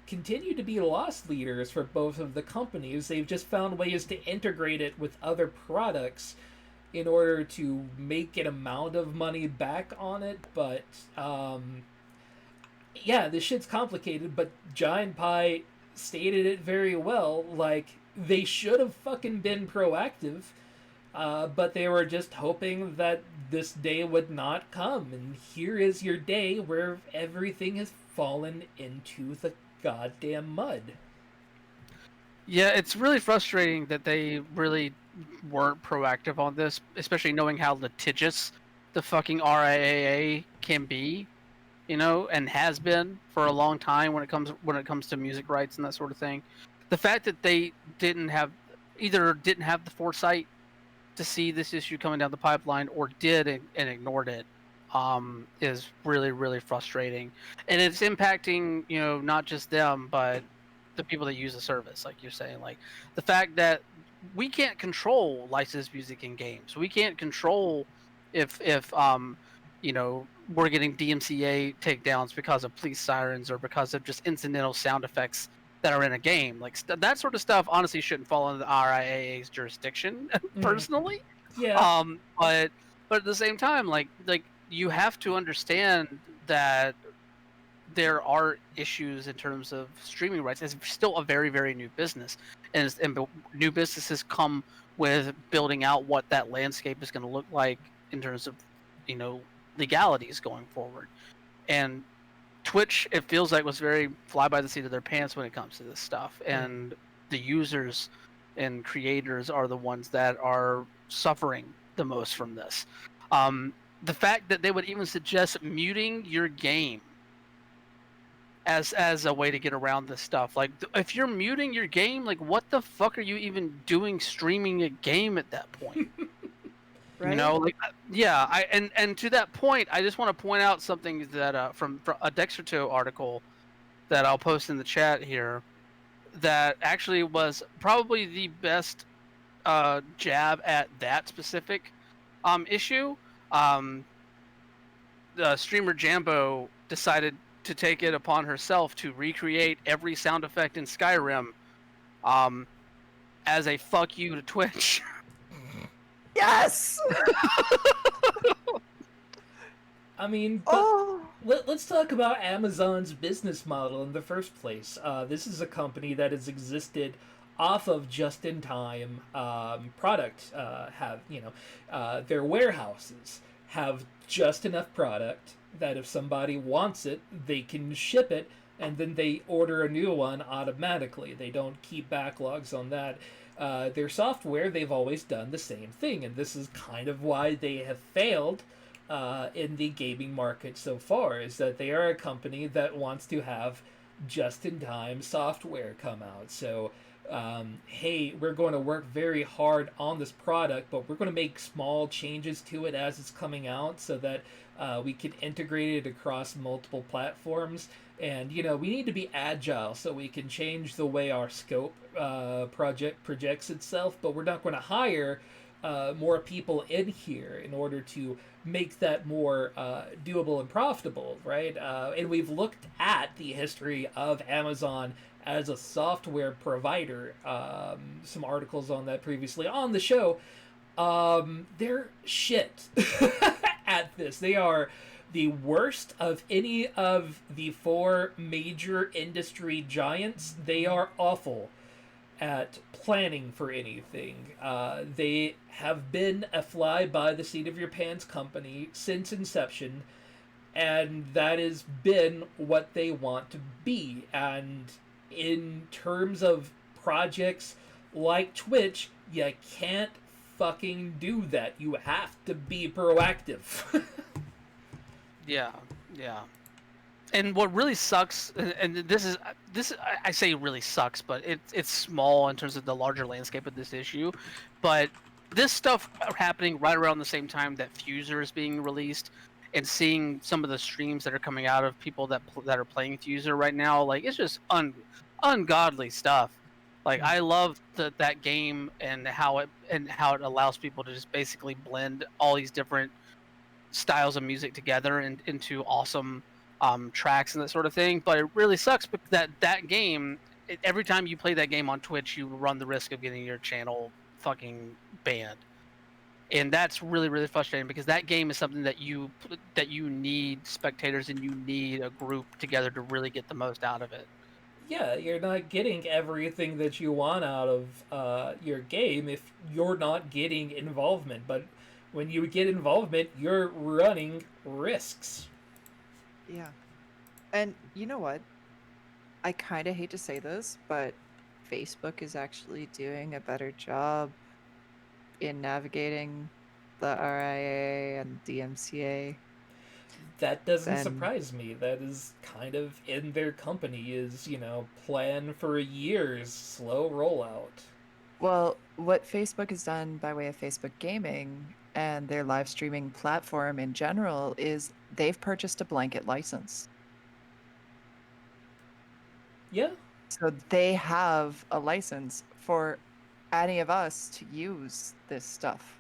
continue to be loss leaders for both of the companies. They've just found ways to integrate it with other products in order to make an amount of money back on it. But yeah, this shit's complicated, but Giant Pie stated it very well. Like, they should have fucking been proactive, but they were just hoping that this day would not come. And here is your day where everything has fallen into the goddamn mud. Yeah, it's really frustrating that they really weren't proactive on this, especially knowing how litigious the fucking RIAA can be, and has been for a long time when it comes to music rights and that sort of thing. The fact that they didn't have the foresight to see this issue coming down the pipeline, or did and ignored it, is really, really frustrating. And it's impacting, not just them, but the people that use the service, like you're saying. Like, the fact that we can't control licensed music in games. We can't control if we're getting DMCA takedowns because of police sirens or because of just incidental sound effects that are in a game. Like, that sort of stuff honestly shouldn't fall into the RIAA's jurisdiction, personally. Yeah. But at the same time, like you have to understand that there are issues in terms of streaming rights. It's still a very, very new business, and new businesses come with building out what that landscape is going to look like in terms of, legalities going forward. And Twitch, it feels like, was very fly by the seat of their pants when it comes to this stuff, and the users and creators are the ones that are suffering the most from this. The fact that they would even suggest muting your game as a way to get around this stuff. Like, if you're muting your game, like, what the fuck are you even doing streaming a game at that point? Right? And to that point, I just want to point out something that from a Dexerto article that I'll post in the chat here, that actually was probably the best jab at that specific issue. The streamer Jambo decided to take it upon herself to recreate every sound effect in Skyrim as a fuck you to Twitch. Yes! I mean, but let's talk about Amazon's business model in the first place. This is a company that has existed off of just-in-time product. Their warehouses have just enough product that if somebody wants it, they can ship it, and then they order a new one automatically. They don't keep backlogs on that. Their software, they've always done the same thing, and this is kind of why they have failed in the gaming market so far, is that they are a company that wants to have just-in-time software come out. So, hey, we're going to work very hard on this product, but we're going to make small changes to it as it's coming out so that we can integrate it across multiple platforms. And, we need to be agile so we can change the way our scope project projects itself, but we're not going to hire more people in here in order to make that more doable and profitable, right? And we've looked at the history of Amazon as a software provider. Some articles on that previously on the show. They're shit at this. They are the worst of any of the four major industry giants. They are awful. at planning for anything. They have been a fly by the seat of your pants company since inception, and that has been what they want to be. And in terms of projects like Twitch, you can't fucking do that. You have to be proactive. Yeah, yeah. And what really sucks, and this I say really sucks, but it's small in terms of the larger landscape of this issue, but this stuff happening right around the same time that Fuser is being released, and seeing some of the streams that are coming out of people that are playing Fuser right now, like it's just ungodly stuff. Like I love that game and how it allows people to just basically blend all these different styles of music together and into awesome tracks and that sort of thing. But it really sucks because that game, every time you play that game on Twitch, you run the risk of getting your channel fucking banned, and that's really really frustrating because that game is something that you need spectators and you need a group together to really get the most out of it. Yeah, you're not getting everything that you want out of your game if you're not getting involvement. But when you get involvement, you're running risks. Yeah. And you know what? I kind of hate to say this, but Facebook is actually doing a better job in navigating the RIA and DMCA. That doesn't Then- surprise me. That is kind of in their company is, plan for years, slow rollout. Well, what Facebook has done by way of Facebook Gaming and their live streaming platform in general is they've purchased a blanket license. Yeah, So they have a license for any of us to use this stuff.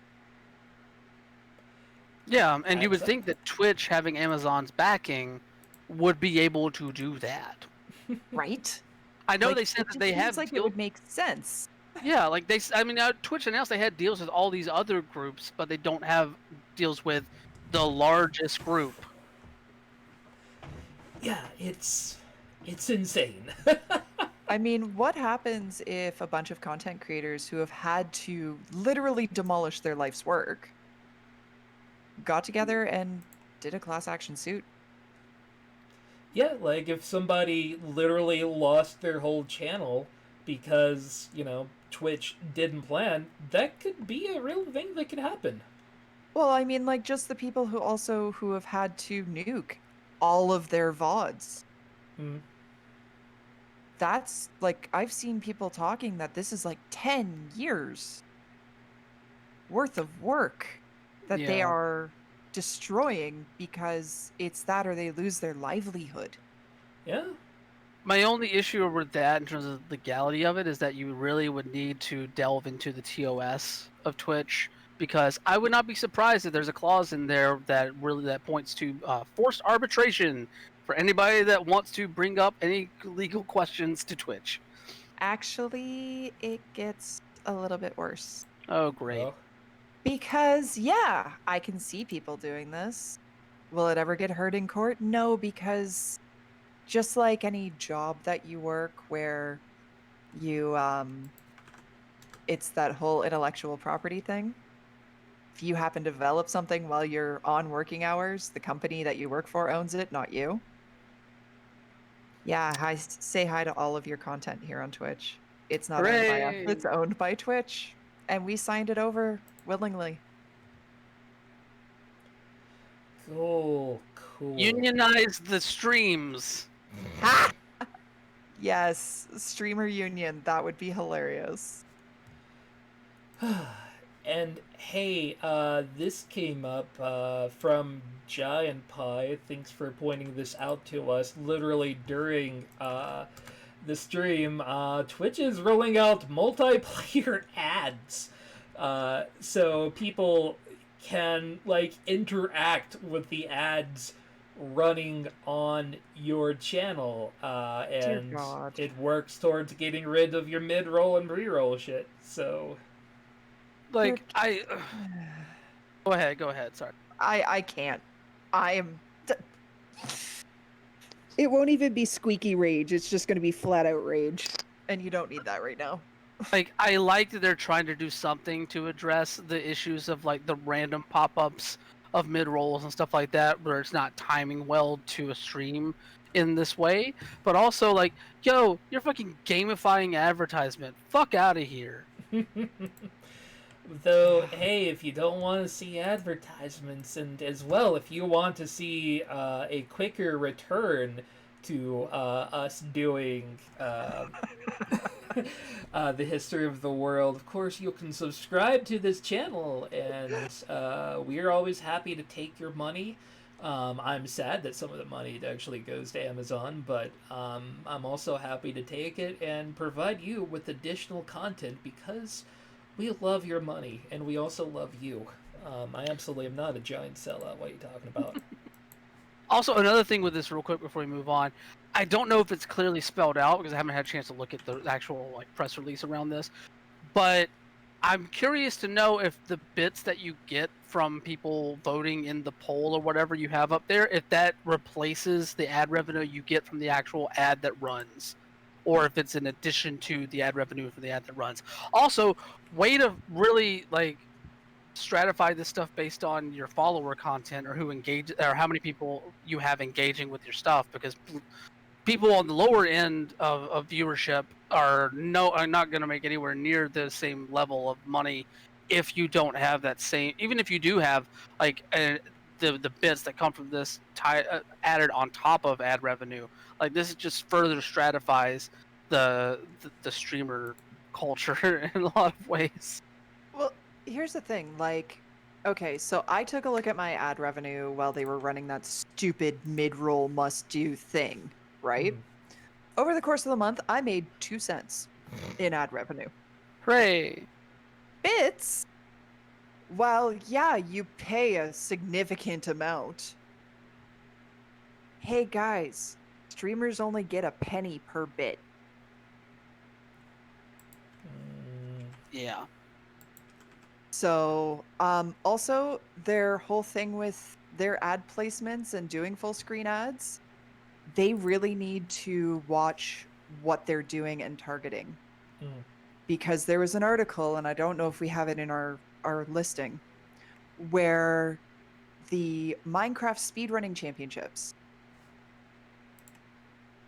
Yeah, and you would Adds up. think that Twitch, having Amazon's backing, would be able to do that. Right? I know Like, they said it that just they seems have like it deals. would make sense. Yeah, like Twitch announced they had deals with all these other groups, but they don't have deals with the largest group. yeah, it's insane. I mean, what happens if a bunch of content creators who have had to literally demolish their life's work got together and did a class action suit? Yeah, like if somebody literally lost their whole channel because, Twitch didn't plan, that could be a real thing that could happen. Well, I mean, like just the people who have had to nuke all of their VODs. Hmm. That's like I've seen people talking that this is like 10 years worth of work that they Yeah. are destroying because it's that or they lose their livelihood. Yeah. My only issue with that, in terms of the legality of it, is that you really would need to delve into the TOS of Twitch, because I would not be surprised if there's a clause in there that points to forced arbitration for anybody that wants to bring up any legal questions to Twitch. Actually, it gets a little bit worse. Oh, great. Oh. Because, yeah, I can see people doing this. Will it ever get heard in court? No, because just like any job that you work where you, it's that whole intellectual property thing. If you happen to develop something while you're on working hours, the company that you work for owns it, not you. Yeah, say hi to all of your content here on Twitch. It's not owned by us, Hooray! it's owned by Twitch. And we signed it over willingly. Cool. Unionize the streams. Yes, streamer union. That would be hilarious. And hey, this came up from Giant Pie. Thanks for pointing this out to us. Literally during the stream, Twitch is rolling out multiplayer ads, so people can interact with the ads running on your channel, and God. it works towards getting rid of your mid-roll and pre-roll shit. So. Like, Go ahead, sorry. I can't. I am. It won't even be squeaky rage. It's just going to be flat out rage. And you don't need that right now. Like, I like that they're trying to do something to address the issues of like the random pop-ups of mid-rolls and stuff like that, where it's not timing well to a stream in this way. But also, like, yo, you're fucking gamifying advertisement. Fuck out of here. Though, hey, if you don't want to see advertisements, and as well, if you want to see a quicker return to us doing the history of the world, of course, you can subscribe to this channel, and we are always happy to take your money. I'm sad that some of the money actually goes to Amazon, but I'm also happy to take it and provide you with additional content because we love your money, and we also love you. I absolutely am not a giant sellout. What are you talking about? Also, another thing with this, real quick, before we move on, I don't know if it's clearly spelled out because I haven't had a chance to look at the actual like press release around this, but I'm curious to know if the bits that you get from people voting in the poll or whatever you have up there, if that replaces the ad revenue you get from the actual ad that runs, or if it's in addition to the ad revenue for the ad that runs. Also, way to really like stratify this stuff based on your follower content or who engage or how many people you have engaging with your stuff, because people on the lower end of viewership are not going to make anywhere near the same level of money if you don't have that same, even if you do have like the bits that come from this added on top of ad revenue. Like, this just further stratifies the streamer culture in a lot of ways. Well, here's the thing. Like, okay, so I took a look at my ad revenue while they were running that stupid mid-roll must-do thing, right? Over the course of the month, I made 2 cents in ad revenue. Hooray! Bits, while, yeah, you pay a significant amount. Hey, guys, streamers only get a penny per bit. Yeah. So, also, their whole thing with their ad placements and doing full screen ads, they really need to watch what they're doing and targeting. Because there was an article, and I don't know if we have it in our listing, where the Minecraft speedrunning championships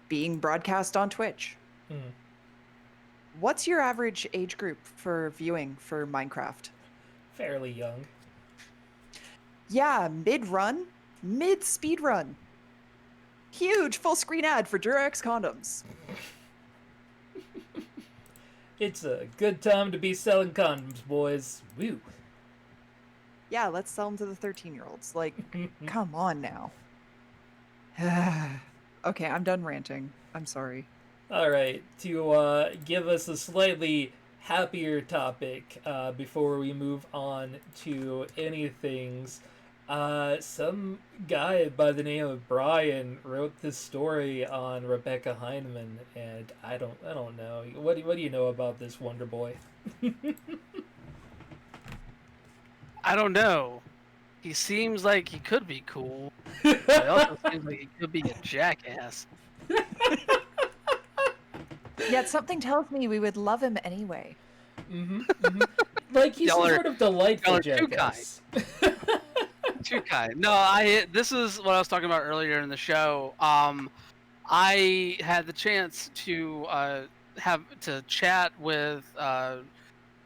being broadcast on Twitch. What's your average age group for viewing for Minecraft? Fairly young. Yeah, mid-run, mid-speedrun. Huge full-screen ad for Durex condoms. It's a good time to be selling condoms, boys. Woo. Yeah, let's sell them to the 13-year-olds. Like, come on now. Okay, I'm done ranting. I'm sorry. All right, to give us a slightly happier topic before we move on to anything's, some guy by the name of Brian wrote this story on Rebecca Heineman, and I don't know. What do you know about this Wonder Boy? I don't know. He seems like he could be cool. But he also seems like he could be a jackass. Yet something tells me we would love him anyway. Like, he's Y'all some are- sort of delightful y'all are too jackass. Too kind. No, this is what I was talking about earlier in the show. I had the chance to have to chat with.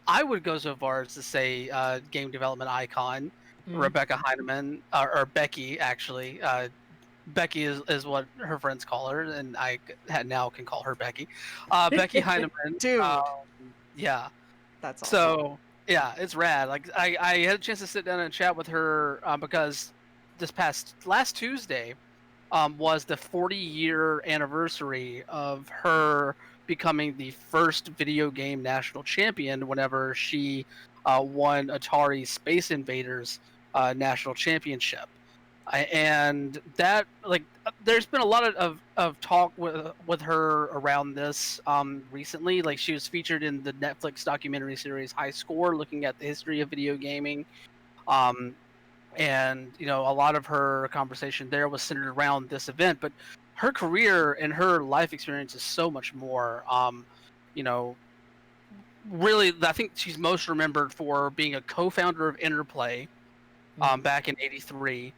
I would go so far as to say game development icon Rebecca Heineman, or Becky actually. Becky is what her friends call her, and I now can call her Becky. Becky Heineman. Dude. Yeah. That's awesome. So yeah, it's rad. Like, I had a chance to sit down and chat with her because this last Tuesday was the 40-year anniversary of her becoming the first video game national champion whenever she won Atari Space Invaders national championship. And that, like, there's been a lot of talk with her around this recently. Like, she was featured in the Netflix documentary series High Score, looking at the history of video gaming. And, you know, a lot of her conversation there was centered around this event, but her career and her life experience is so much more. You know, really, I think she's most remembered for being a co-founder of Interplay back in '83.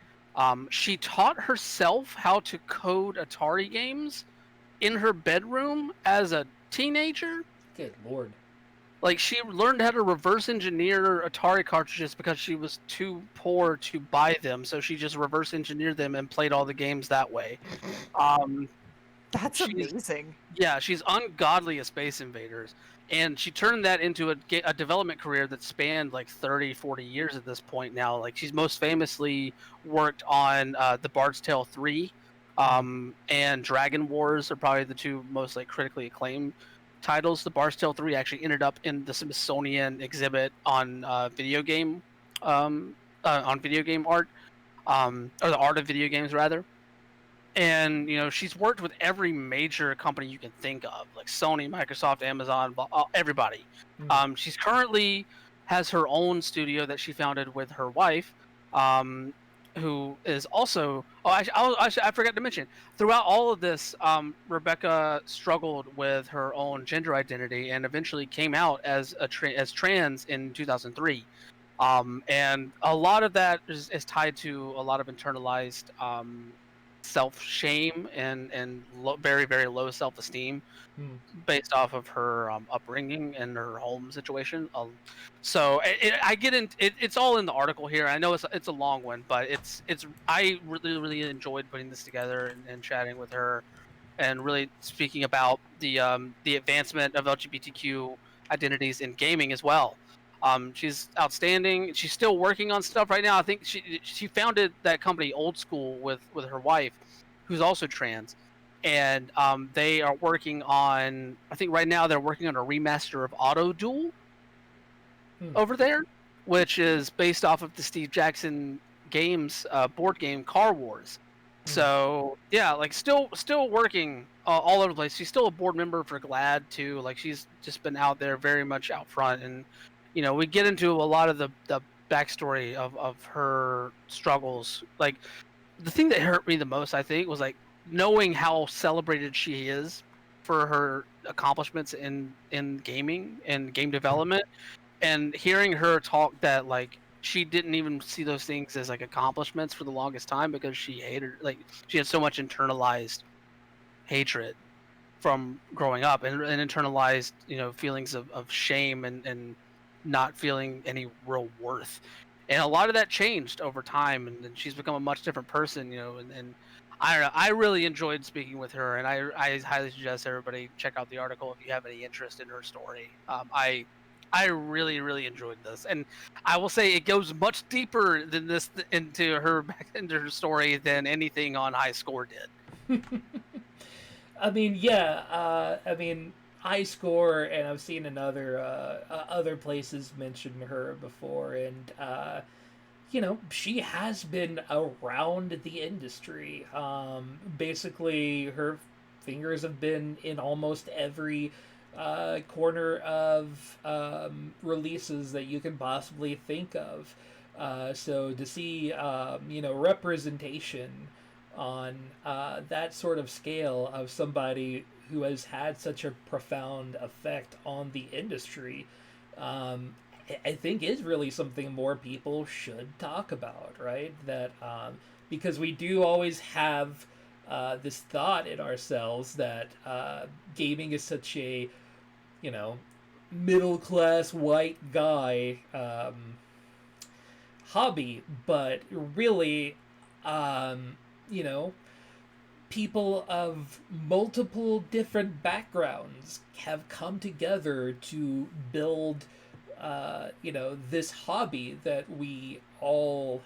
She taught herself how to code Atari games in her bedroom as a teenager. Good lord. Like, she learned how to reverse engineer Atari cartridges because she was too poor to buy them, so she just reverse engineered them and played all the games that way. That's She's amazing. Yeah, she's ungodly as Space Invaders, and she turned that into a development career that spanned like 30, 40 years at this point now. Like, she's most famously worked on the Bard's Tale 3 and Dragon Wars are probably the two most like critically acclaimed titles. The Bard's Tale 3 actually ended up in the Smithsonian exhibit on video game art, or the art of video games rather. And she's worked with every major company you can think of, like Sony, Microsoft, Amazon, everybody. She's currently has her own studio that she founded with her wife, who is also. Oh, I forgot to mention. Throughout all of this, Rebecca struggled with her own gender identity and eventually came out as as trans in 2003. And a lot of that is tied to a lot of internalized self-shame and very, very low self-esteem based off of her upbringing and her home situation. So I get in. It's all in the article here. I know it's a long one, but I really, really enjoyed putting this together and chatting with her, and really speaking about the advancement of LGBTQ identities in gaming as well. She's outstanding. She's still working on stuff right now. I think she founded that company Old School with her wife, who's also trans, and they are working on. I think right now they're working on a remaster of Auto Duel over there, which is based off of the Steve Jackson games board game Car Wars. So yeah, like still working all over the place. She's still a board member for GLAD too. Like, she's just been out there very much out front, and we get into a lot of the backstory of her struggles. Like, the thing that hurt me the most, I think, was like knowing how celebrated she is for her accomplishments in gaming and game development, and hearing her talk that like she didn't even see those things as like accomplishments for the longest time because she hated, like, she had so much internalized hatred from growing up and internalized feelings of shame and not feeling any real worth, and a lot of that changed over time, and she's become a much different person, and I don't know, I really enjoyed speaking with her, and I highly suggest everybody check out the article if you have any interest in her story. I really, really enjoyed this, and I will say it goes much deeper than this into her story than anything on High Score did. I mean, yeah. I mean, I score, and I've seen in other places mention her before, and she has been around the industry. Basically, her fingers have been in almost every corner of releases that you can possibly think of. So to see representation on that sort of scale of somebody who has had such a profound effect on the industry, I think is really something more people should talk about, right? That because we do always have this thought in ourselves that gaming is such a middle class white guy hobby, but really people of multiple different backgrounds have come together to build this hobby that we all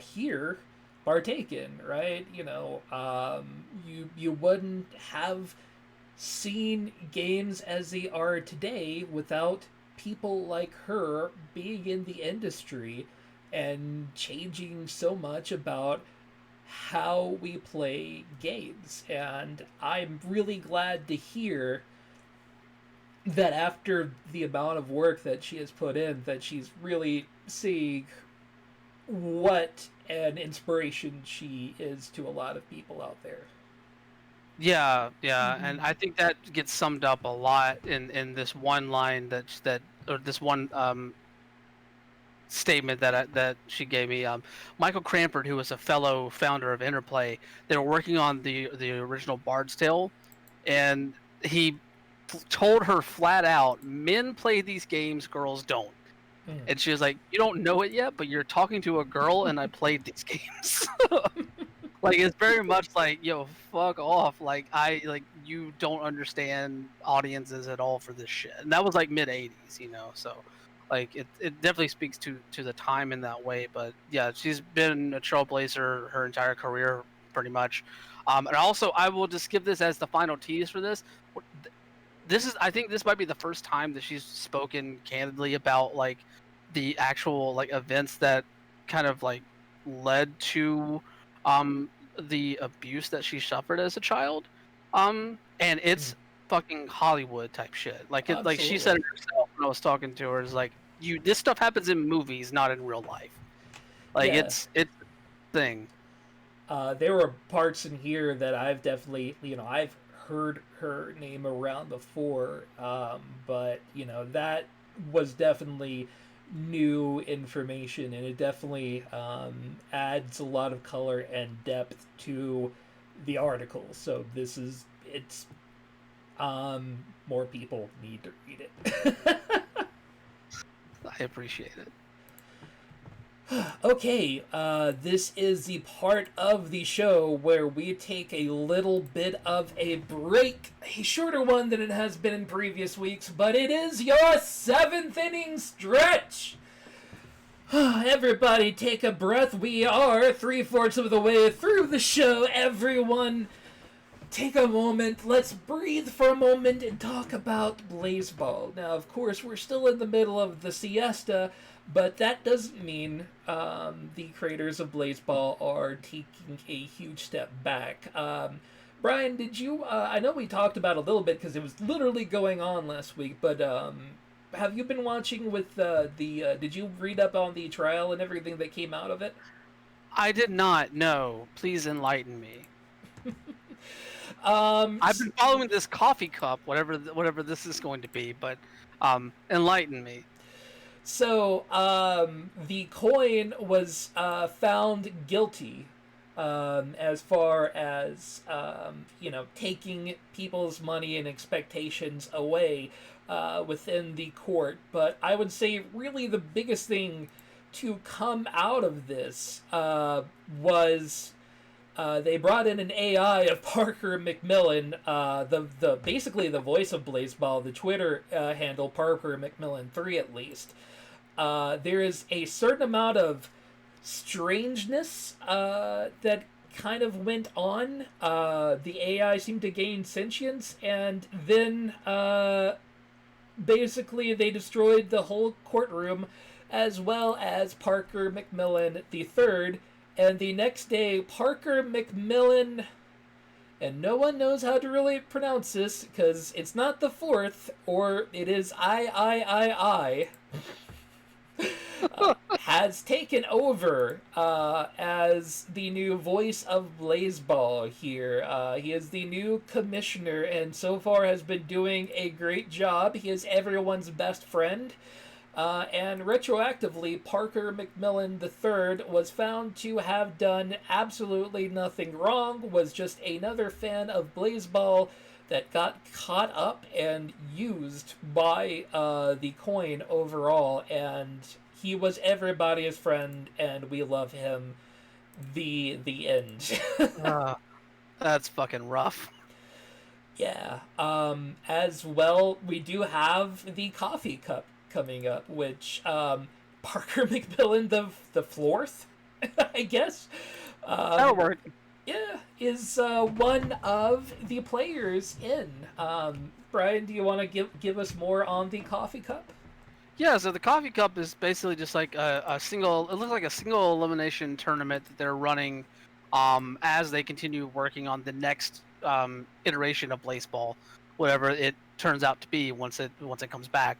here partake in, right? You wouldn't have seen games as they are today without people like her being in the industry and changing so much about how we play games. And I'm really glad to hear that after the amount of work that she has put in, that she's really seeing what an inspiration she is to a lot of people out there. Yeah, and I think that gets summed up a lot in this one line or this one statement that she gave me. Michael Crampert, who was a fellow founder of Interplay, they were working on the original Bard's Tale, and he told her flat out, "Men play these games, girls don't." Mm. And she was like, "You don't know it yet, but you're talking to a girl, and I played these games." Like, it's very much like, yo, fuck off. You don't understand audiences at all for this shit. And that was like mid '80s, So, like, it definitely speaks to the time in that way. But yeah, she's been a trailblazer her entire career, pretty much. And also, I will just give this as the final tease for this. I think this might be the first time that she's spoken candidly about like the actual like events that kind of like led to the abuse that she suffered as a child. And it's fucking Hollywood type shit. Like she said it Absolutely. herself when I was talking to her, is like, this stuff happens in movies, not in real life. Like Yeah. it's a thing. There were parts in here that I've definitely, I've heard her name around before, but that was definitely new information, and it definitely adds a lot of color and depth to the article. So it's more people need to read it. I appreciate it. Okay, this is the part of the show where we take a little bit of a break. A shorter one than it has been in previous weeks, but it is your 7th inning stretch. Everybody take a breath. We are 3/4 of the way through the show. Everyone take a moment. Let's breathe for a moment and talk about Blazeball. Now, of course, we're still in the middle of the siesta, but that doesn't mean the creators of Blazeball are taking a huge step back. Brian, did you? I know we talked about it a little bit because it was literally going on last week, but have you been watching with did you read up on the trial and everything that came out of it? I did not know. Please enlighten me. Um, I've been following this coffee cup, whatever this is going to be, but enlighten me. So, the coin was found guilty as far as, taking people's money and expectations away within the court. But I would say, really, the biggest thing to come out of this was. They brought in an AI of Parker McMillan, the basically the voice of Blazeball, the Twitter handle Parker McMillan 3 at least. There is a certain amount of strangeness that kind of went on. The AI seemed to gain sentience, and then basically they destroyed the whole courtroom, as well as Parker McMillan III. And the next day, Parker McMillan, and no one knows how to really pronounce this because it's not the 4th, or it is I, has taken over as the new voice of Blazeball here. He is the new commissioner, and so far has been doing a great job. He is everyone's best friend. And retroactively, Parker McMillan III was found to have done absolutely nothing wrong, was just another fan of Blazeball that got caught up and used by the coin overall, and he was everybody's friend, and we love him. The end. That's fucking rough. Yeah. As well, we do have the coffee cup coming up, which Parker McMillan the 4th, I guess. That'll work. Yeah, is one of the players in. Brian, do you want to give us more on the coffee cup? Yeah, so the coffee cup is basically just like a single. It looks like a single elimination tournament that they're running, as they continue working on the next iteration of Blazeball, whatever it turns out to be once it comes back.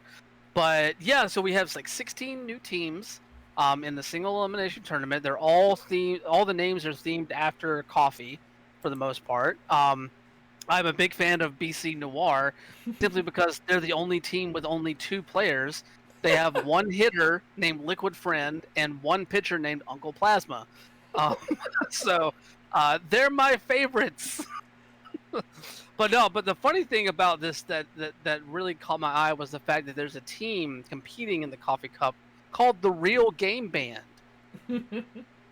But yeah, so we have like 16 new teams in the single elimination tournament. They're all themed. All the names are themed after coffee, for the most part. I'm a big fan of BC Noir simply because they're the only team with only 2 players. They have one hitter named Liquid Friend and one pitcher named Uncle Plasma. Um, so they're my favorites. But no, but the funny thing about this that really caught my eye was the fact that there's a team competing in the Coffee Cup called the Real Game Band,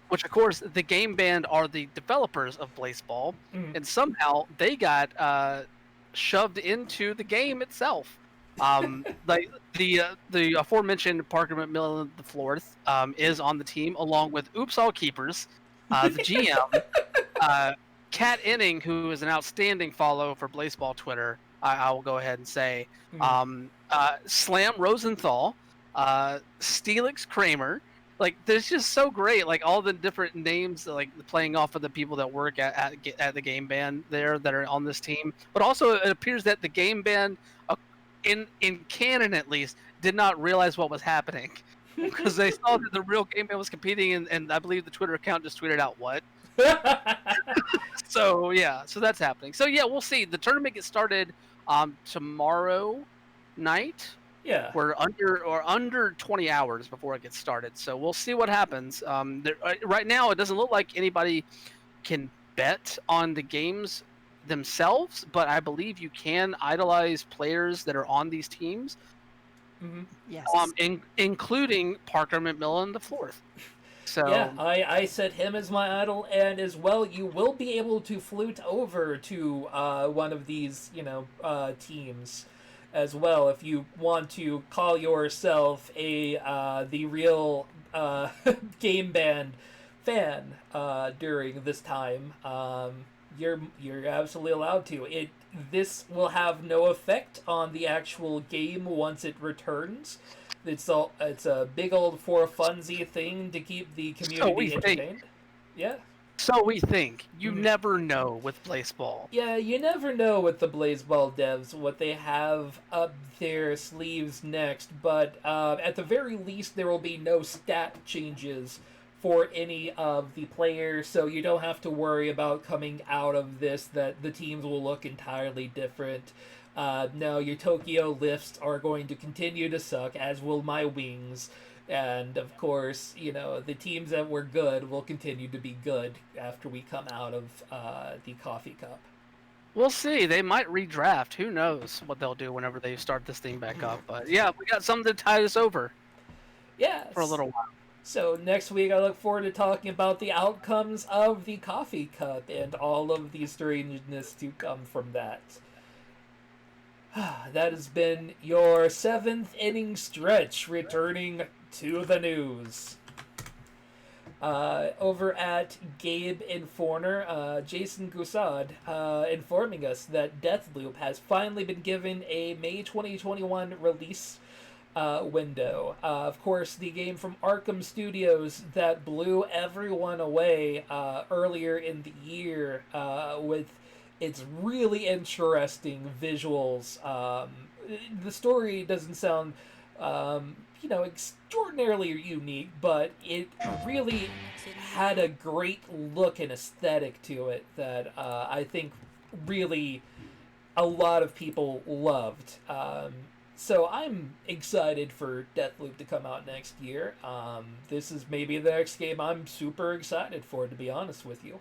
which of course the Game Band are the developers of Blaseball, and somehow they got shoved into the game itself. Like the aforementioned Parker McMillan IV is on the team along with Oops All Keepers, the GM. Kat Inning, who is an outstanding follow for Blaseball Twitter, I will go ahead and say. Slam Rosenthal, Steelix Kramer. Like, there's just so great. Like, all the different names, like, playing off of the people that work at the game band there that are on this team. But also, it appears that the game band, in canon at least, did not realize what was happening. Because they saw that the Real Game Band was competing, and I believe the Twitter account just tweeted out, "What?" So yeah, so that's happening. So yeah, we'll see. The tournament gets started tomorrow night. Yeah. We're under 20 hours before it gets started. So we'll see what happens. Right now, it doesn't look like anybody can bet on the games themselves, but I believe you can idolize players that are on these teams. Yes. Including Parker McMillan IV. So yeah, I set him as my idol, and as well, you will be able to flute over to one of these, teams, as well, if you want to call yourself the real game band fan during this time. You're absolutely allowed to. This will have no effect on the actual game once it returns. It's a big old for funsy thing to keep the community entertained. Yeah. So we think. You never know with Blaseball. Yeah, you never know with the Blaseball devs what they have up their sleeves next, but at the very least there will be no stat changes for any of the players, so you don't have to worry about coming out of this that the teams will look entirely different. No, your Tokyo lifts are going to continue to suck, as will my wings. And, of course, the teams that were good will continue to be good after we come out of the Coffee Cup. We'll see. They might redraft. Who knows what they'll do whenever they start this thing back up. But, yeah, we got something to tie us over. Yeah. For a little while. So next week I look forward to talking about the outcomes of the Coffee Cup and all of the strangeness to come from that. That has been your 7th inning stretch, returning to the news. Over at Gabe Informer, Jason Gusad informing us that Deathloop has finally been given a May 2021 release window. Of course, the game from Arkham Studios that blew everyone away earlier in the year with its really interesting visuals. The story doesn't sound, extraordinarily unique, but it really had a great look and aesthetic to it that I think really a lot of people loved. So I'm excited for Deathloop to come out next year. This is maybe the next game I'm super excited for, to be honest with you.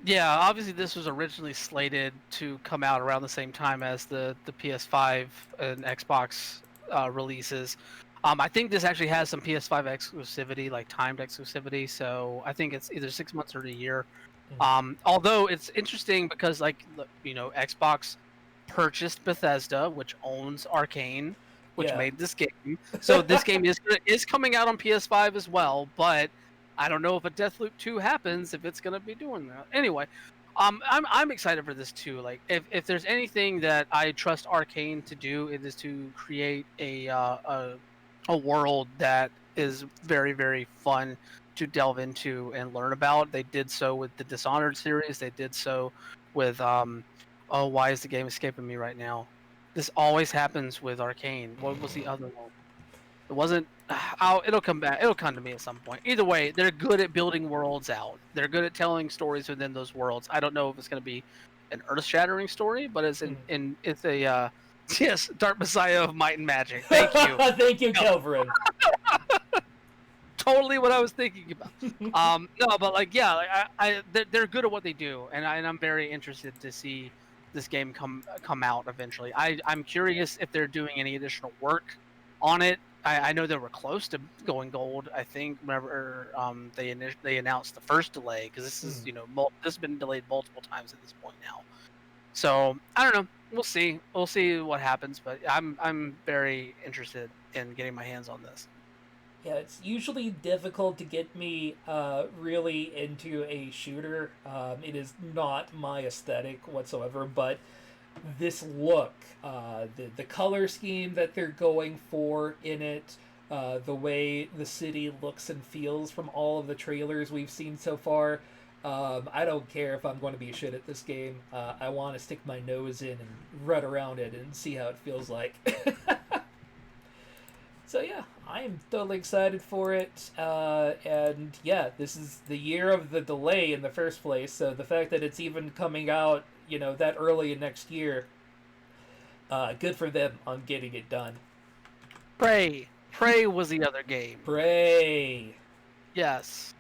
Yeah, obviously this was originally slated to come out around the same time as the PS5 and Xbox releases. I think this actually has some PS5 exclusivity, like timed exclusivity, so I think it's either 6 months or a year. Although it's interesting because, Xbox purchased Bethesda, which owns Arcane, which made this game. So this game is coming out on PS5 as well, but I don't know if a Deathloop 2 happens if it's gonna be doing that. Anyway, I'm excited for this too. Like, if there's anything that I trust Arcane to do, it is to create a world that is very, very fun to delve into and learn about. They did so with the Dishonored series. They did so with why is the game escaping me right now? This always happens with Arcane. What was the other one? It wasn't. It'll come back. It'll come to me at some point. Either way, they're good at building worlds out. They're good at telling stories within those worlds. I don't know if it's going to be an earth-shattering story, but it's it's a yes, Dark Messiah of Might and Magic. Thank you. Thank you, Kelverin. Totally what I was thinking about. No, but like, yeah, like they're good at what they do, and I'm very interested to see this game come out eventually. I'm curious if they're doing any additional work on it. I know they were close to going gold. I think whenever they announced the first delay, because this is this has been delayed multiple times at this point now. So I don't know. We'll see. We'll see what happens. But I'm very interested in getting my hands on this. Yeah, it's usually difficult to get me really into a shooter. It is not my aesthetic whatsoever, but this look, the color scheme that they're going for in it, the way the city looks and feels from all of the trailers we've seen so far. I don't care if I'm going to be shit at this game. I want to stick my nose in and run around it and see how it feels like. So yeah, I am totally excited for it, and yeah, this is the year of the delay in the first place, so the fact that it's even coming out, that early in next year, good for them on getting it done. Prey was the other game. Prey. Yes.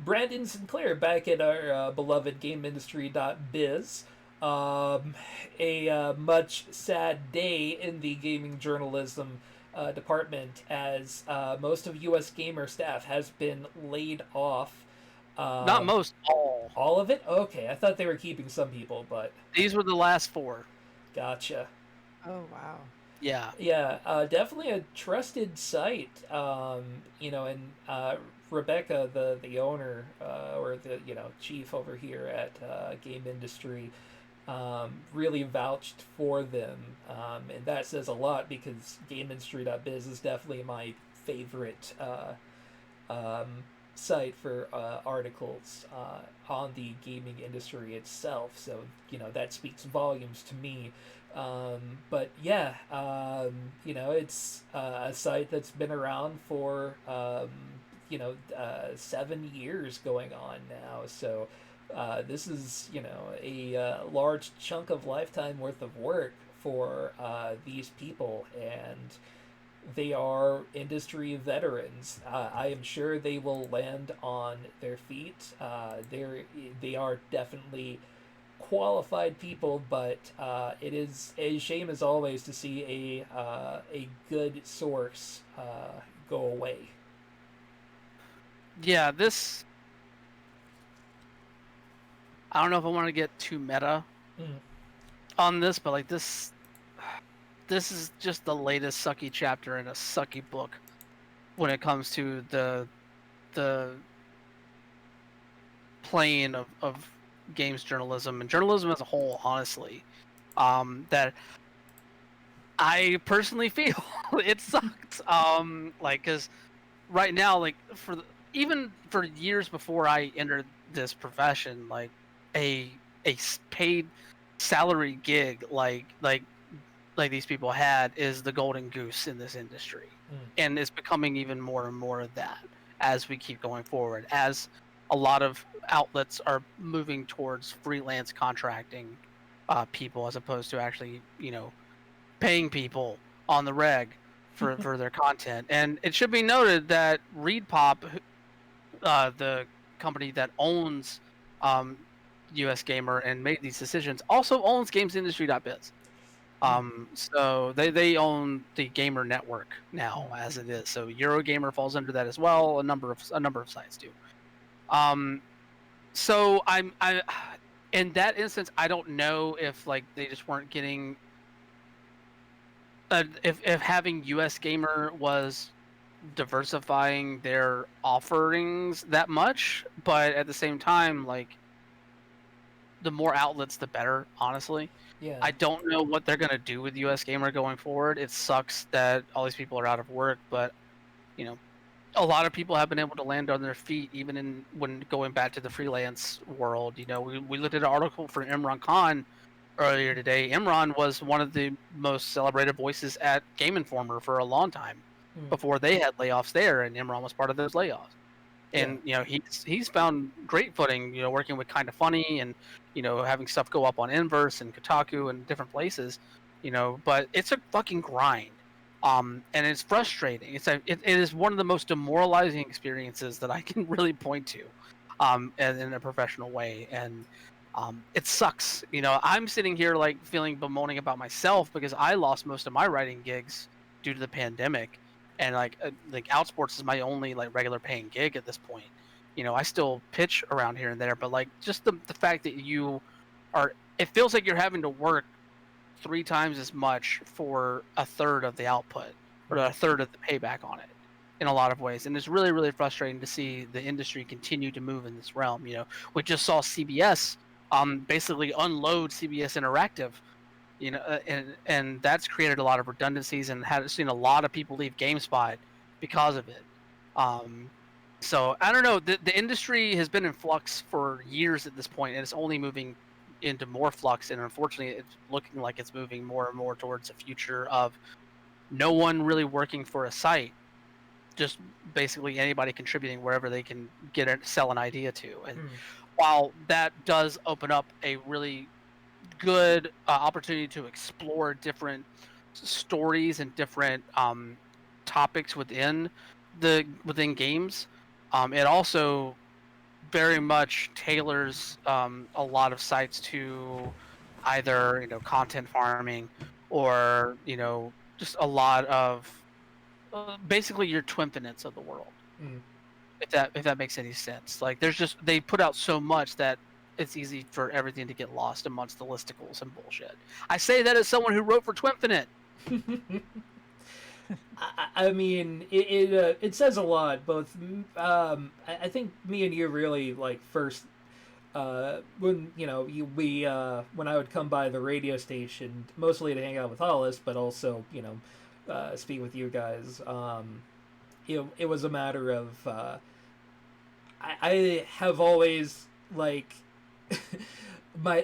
Brandon Sinclair back at our beloved GameIndustry.biz. A much sad day in the gaming journalism department, as most of US Gamer staff has been laid off. Not most, all. All of it? Okay, I thought they were keeping some people, but... These were the last 4. Gotcha. Oh, wow. Yeah. Yeah, definitely a trusted site. And Rebecca, the owner, or the chief over here at Game Industry, really vouched for them, and that says a lot, because GameIndustry.biz is definitely my favorite site for articles on the gaming industry itself. So that speaks volumes to me. But yeah, it's a site that's been around for 7 years going on now. So this is a large chunk of lifetime worth of work for these people, and they are industry veterans. I am sure they will land on their feet. They are definitely qualified people, but it is a shame as always to see a good source go away. Yeah, this... I don't know if I want to get too meta on this, but like this is just the latest sucky chapter in a sucky book when it comes to the plane of games journalism and journalism as a whole, honestly. That I personally feel it sucks. Because right now, even for years before I entered this profession, like a paid salary gig like these people had is the golden goose in this industry. And it's becoming even more and more of that as we keep going forward, as a lot of outlets are moving towards freelance contracting people, as opposed to actually paying people on the reg for their content. And it should be noted that ReedPop, the company that owns US Gamer and made these decisions, also owns GamesIndustry.biz. So they own the Gamer Network now as it is. So Eurogamer falls under that as well. A number of sites do. So I in that instance, I don't know if they just weren't getting if having US Gamer was diversifying their offerings that much, but at the same time, the more outlets, the better, honestly. Yeah. I don't know what they're going to do with US Gamer going forward. It sucks that all these people are out of work, but, a lot of people have been able to land on their feet, even when going back to the freelance world. We looked at an article from Imran Khan earlier today. Imran was one of the most celebrated voices at Game Informer for a long time before they had layoffs there, and Imran was part of those layoffs. and he's found great footing, working with Kind of Funny and having stuff go up on Inverse and Kotaku and different places, but it's a fucking grind. And it's frustrating. It is one of the most demoralizing experiences that I can really point to, in a professional way, and it sucks. I'm sitting here like feeling bemoaning about myself because I lost most of my writing gigs due to the pandemic, and like Outsports is my only like regular paying gig at this point. I still pitch around here and there, but like just the fact that it feels like you're having to work 3 times as much for a third of the output or a third of the payback on it in a lot of ways. And it's really, really frustrating to see the industry continue to move in this realm. We just saw CBS basically unload CBS Interactive, and that's created a lot of redundancies and had seen a lot of people leave GameSpot because of it. So I don't know, the industry has been in flux for years at this point, and it's only moving into more flux, and unfortunately it's looking like it's moving more and more towards a future of no one really working for a site, just basically anybody contributing wherever they can sell an idea to. And while that does open up a really good opportunity to explore different stories and different topics within games, it also very much tailors a lot of sites to either content farming or just a lot of basically your Twinfinites of the world. If that makes any sense. Like they put out so much that it's easy for everything to get lost amongst the listicles and bullshit. I say that as someone who wrote for Twinfinite. I mean, it says a lot. Both, I think me and you really like first when when I would come by the radio station, mostly to hang out with Hollis, but also speak with you guys. It was a matter of I have always like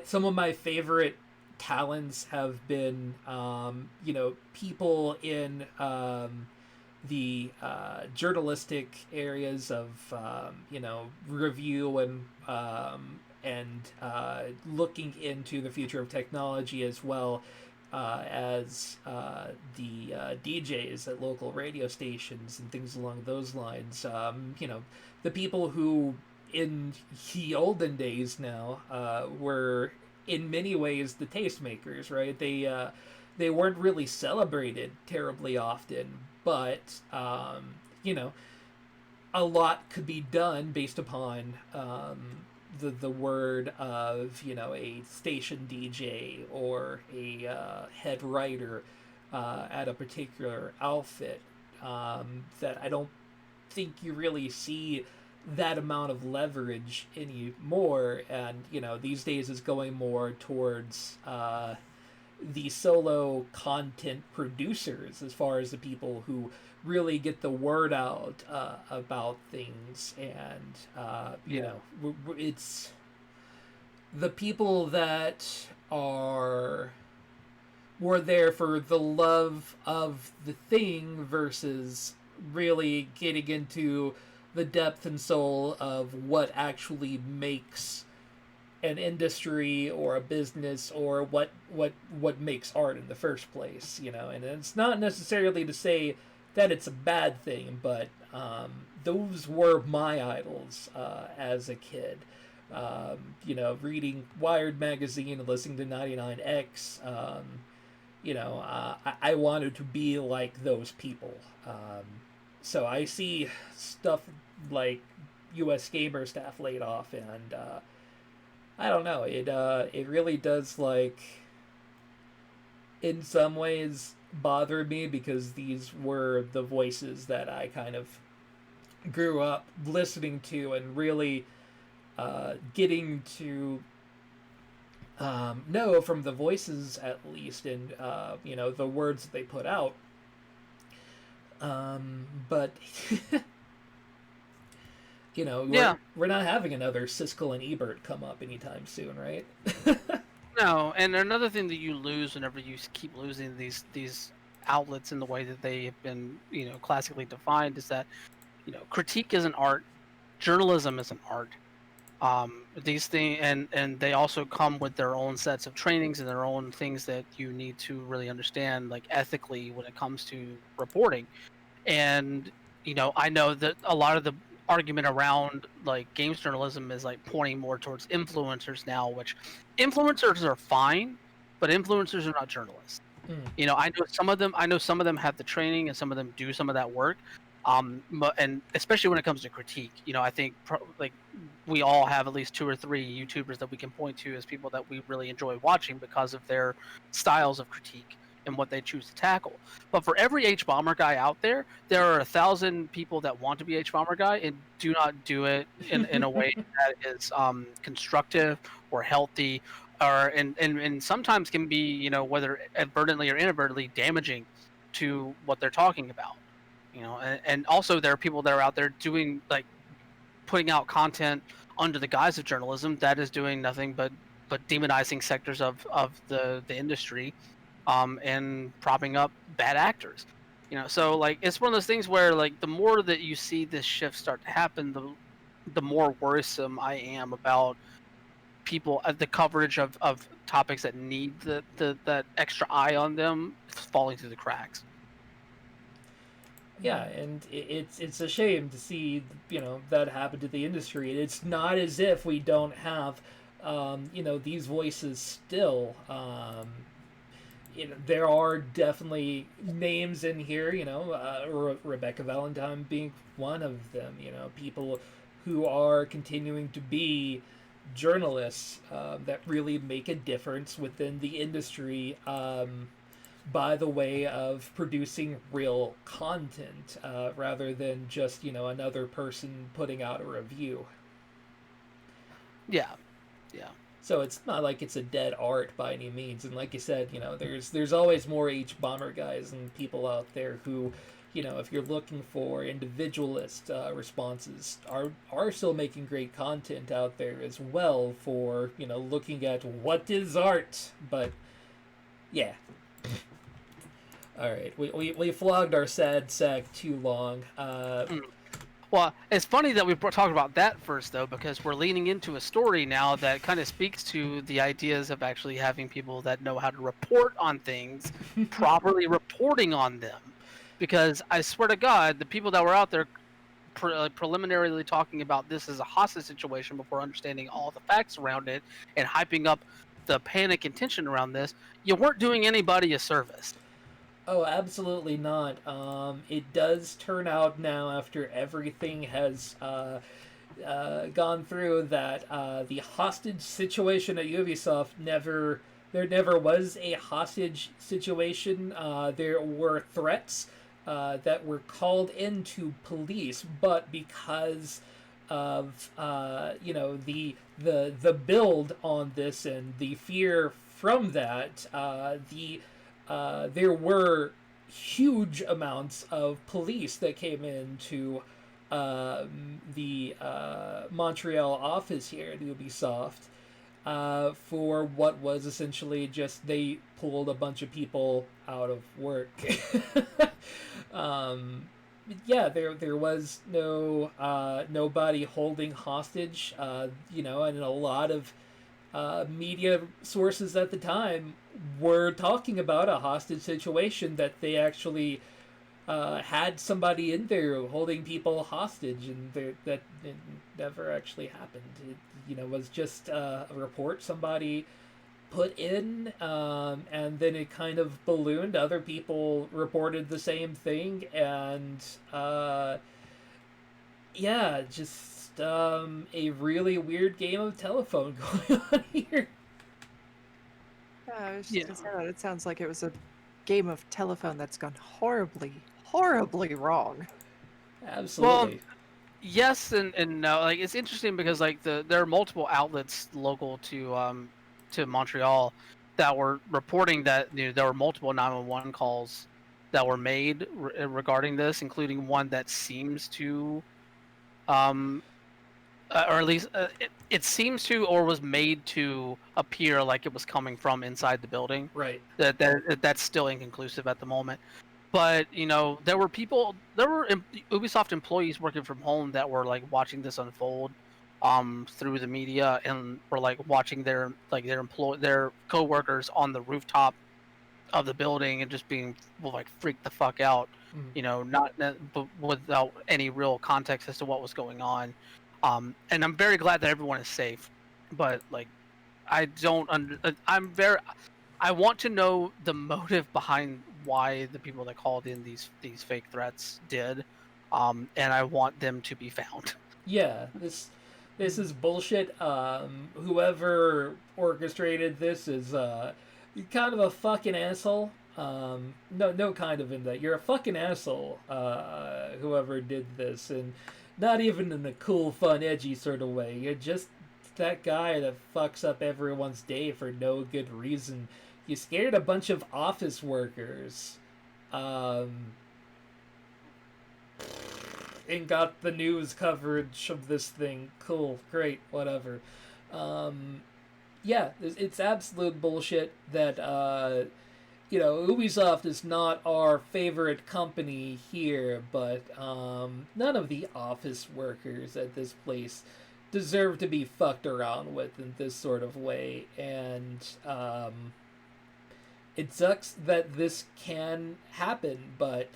some of my favorite talents have been people in the journalistic areas of review and looking into the future of technology, as well as the DJs at local radio stations and things along those lines. The people who in the olden days now were in many ways the tastemakers, right? They weren't really celebrated terribly often, but a lot could be done based upon the word of a station DJ or a head writer at a particular outfit, that I don't think you really see that amount of leverage anymore. And these days is going more towards the solo content producers, as far as the people who really get the word out about things. And it's the people that were there for the love of the thing versus really getting into the depth and soul of what actually makes an industry or a business, or what makes art in the first place. And it's not necessarily to say that it's a bad thing, but those were my idols as a kid. Reading Wired magazine and listening to 99X, I wanted to be like those people. So I see stuff like US Gamer staff laid off, and I don't know, it really does, like, in some ways bother me, because these were the voices that I kind of grew up listening to and really getting to know from the voices, at least, and the words that they put out. But we're not having another Siskel and Ebert come up anytime soon, right? No, and another thing that you lose whenever you keep losing these outlets in the way that they have been classically defined is that critique isn't art, journalism is an art. These things, and they also come with their own sets of trainings and their own things that you need to really understand, like ethically, when it comes to reporting. And I know that a lot of the argument around like games journalism is like pointing more towards influencers now, which influencers are fine, but influencers are not journalists. Mm. I know some of them have the training and some of them do some of that work. And especially when it comes to critique, I think like we all have at least 2 or 3 YouTubers that we can point to as people that we really enjoy watching because of their styles of critique and what they choose to tackle. But for every H-bomber guy out there, there are 1,000 people that want to be H-bomber guy and do not do it in a way that is constructive or healthy, or and sometimes can be, whether advertently or inadvertently damaging to what they're talking about. And also there are people that are out there doing like putting out content under the guise of journalism that is doing nothing but demonizing sectors of the industry, and propping up bad actors. So like it's one of those things where like the more that you see this shift start to happen, the more worrisome I am about people, the coverage of topics that need that extra eye on them falling through the cracks. Yeah, and it's a shame to see that happen to the industry. It's not as if we don't have these voices still. There are definitely names in here. Rebecca Valentine being one of them. People who are continuing to be journalists that really make a difference within the industry. By the way of producing real content rather than just another person putting out a review. Yeah. So it's not like it's a dead art by any means, and like you said, there's always more H-bomber guys and people out there who, if you're looking for individualist responses, are still making great content out there as well for looking at what is art. But yeah. All right, we flogged our sad sack too long. Well, it's funny that we talked about that first, though, because we're leaning into a story now that kind of speaks to the ideas of actually having people that know how to report on things, properly reporting on them. Because I swear to God, the people that were out there preliminarily talking about this as a hostage situation before understanding all the facts around it and hyping up the panic and tension around this, you weren't doing anybody a service. Oh, absolutely not. It does turn out now, after everything has gone through, that the hostage situation at Ubisoft there never was a hostage situation. There were threats that were called into police, but because of the build on this and the fear from that, there were huge amounts of police that came into the Montreal office here at Ubisoft for what was essentially just they pulled a bunch of people out of work. Yeah, there was nobody holding hostage, and a lot of media sources at the time were talking about a hostage situation, that they actually had somebody in there holding people hostage, and that it never actually happened. It was just a report somebody put in, and then it kind of ballooned. Other people reported the same thing, and yeah, just a really weird game of telephone going on here. Yeah, I was just gonna say that. It sounds like it was a game of telephone that's gone horribly, horribly wrong. Absolutely. Well, yes and no. Like it's interesting because like there are multiple outlets local to Montreal that were reporting that there were multiple 911 calls that were made regarding this, including one that seems to or at least it seems to, or was made to appear like it was coming from inside the building. Right. That's still inconclusive at the moment. But there were Ubisoft employees working from home that were like watching this unfold through the media, and were like watching their coworkers on the rooftop of the building and just being like freaked the fuck out, but without any real context as to what was going on. And I'm very glad that everyone is safe, but like I don't under I want to know the motive behind why the people that called in these fake threats did, and I want them to be found. Yeah, this is bullshit. Whoever orchestrated this is kind of a fucking asshole. No, kind of in that you're a fucking asshole. Whoever did this, and not even in a cool, fun, edgy sort of way. You're just that guy that fucks up everyone's day for no good reason. You scared a bunch of office workers, and got the news coverage of this thing. Cool, great, whatever. Yeah, it's absolute bullshit that, Ubisoft is not our favorite company here, but none of the office workers at this place deserve to be fucked around with in this sort of way. And it sucks that this can happen, but,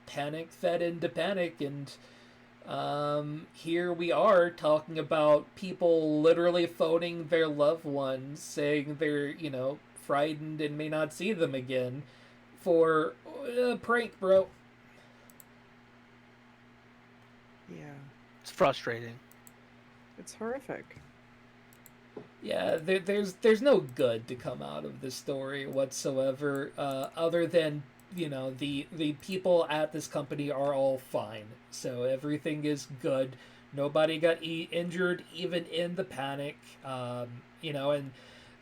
panic fed into panic, and here we are talking about people literally phoning their loved ones, saying they're, frightened and may not see them again for a prank, bro. Yeah. It's frustrating. It's horrific. Yeah, there's no good to come out of this story whatsoever, other than the people at this company are all fine, so everything is good. Nobody got injured, even in the panic. And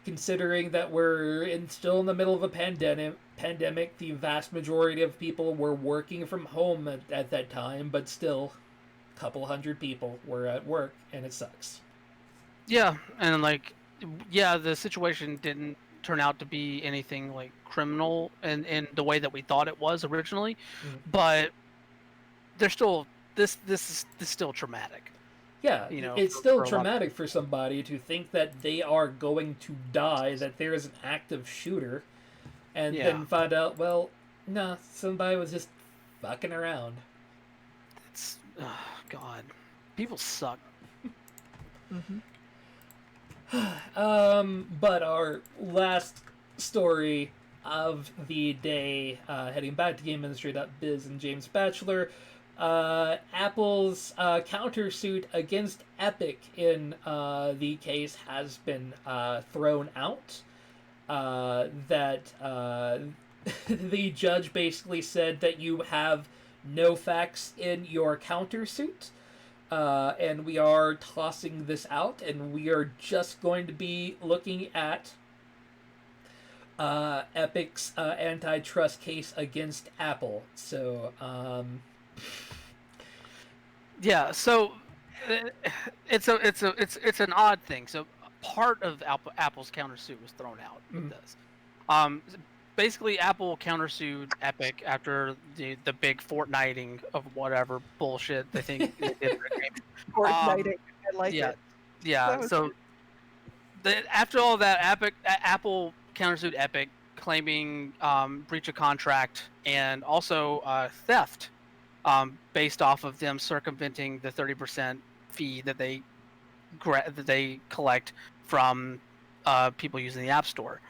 considering that we're still in the middle of a pandemic, the vast majority of people were working from home at that time, but still, a couple hundred people were at work, and it sucks. Yeah, and the situation didn't turn out to be anything like criminal in the way that we thought it was originally, but there's still this is still traumatic. Yeah, it's still traumatic for somebody to think that they are going to die, that there is an active shooter, and then find out, well, no, somebody was just fucking around. It's, oh God, people suck. Mm-hmm. But our last story of the day, heading back to GameIndustry.biz and James Batchelor, Apple's countersuit against Epic in the case has been thrown out. That the judge basically said that you have no facts in your countersuit. And we are tossing this out, and we are just going to be looking at Epic's antitrust case against Apple. So, yeah. So it's an odd thing. So part of Apple's countersuit was thrown out with this. Basically, Apple countersued Epic after the big Fortniting of whatever bullshit they think they did for the game. Fortniting, I like it. Yeah. So after all that, Apple countersued Epic, claiming breach of contract and also theft, based off of them circumventing the 30% fee that they collect from people using the App Store.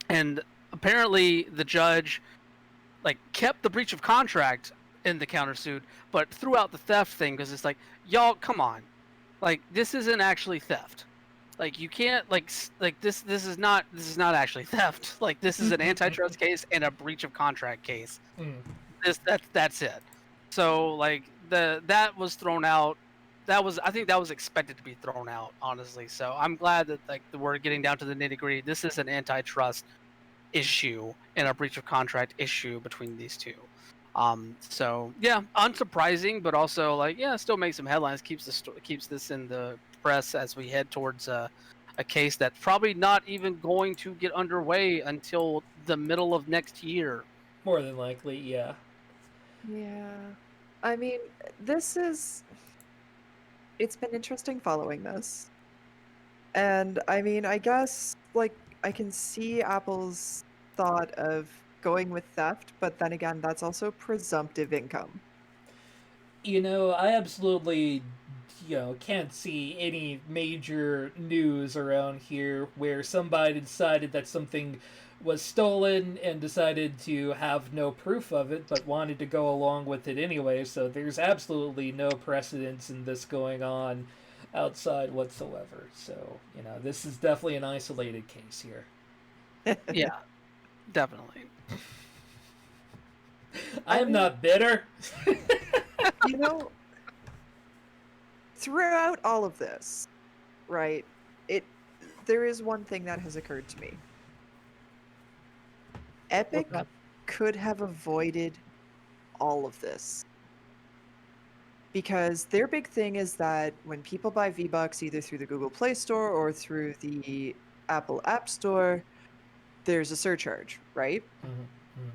And apparently the judge kept the breach of contract in the countersuit, but threw out the theft thing because it's like, y'all, come on, this isn't actually theft. You can't this is not actually theft. This is an antitrust case and a breach of contract case. That's it. So that was thrown out. I think that was expected to be thrown out, honestly. So I'm glad that we're getting down to the nitty-gritty. This is an antitrust issue and a breach of contract issue between these two. So yeah, unsurprising, but also still makes some headlines. Keeps this in the press as we head towards a case that's probably not even going to get underway until the middle of next year. More than likely, yeah. Yeah. I mean, it's been interesting following this. And I mean, I guess, like, I can see Apple's thought of going with theft, but then again, that's also presumptive income. I absolutely, can't see any major news around here where somebody decided that something was stolen and decided to have no proof of it, but wanted to go along with it anyway. So there's absolutely no precedence in this going on outside whatsoever. So, this is definitely an isolated case here. Yeah, definitely. I am not bitter. You know, throughout all of this, right, there is one thing that has occurred to me. Epic What's that? could have avoided all of this. Because their big thing is that when people buy V-Bucks either through the Google Play Store or through the Apple App Store, there's a surcharge, right? Mhm.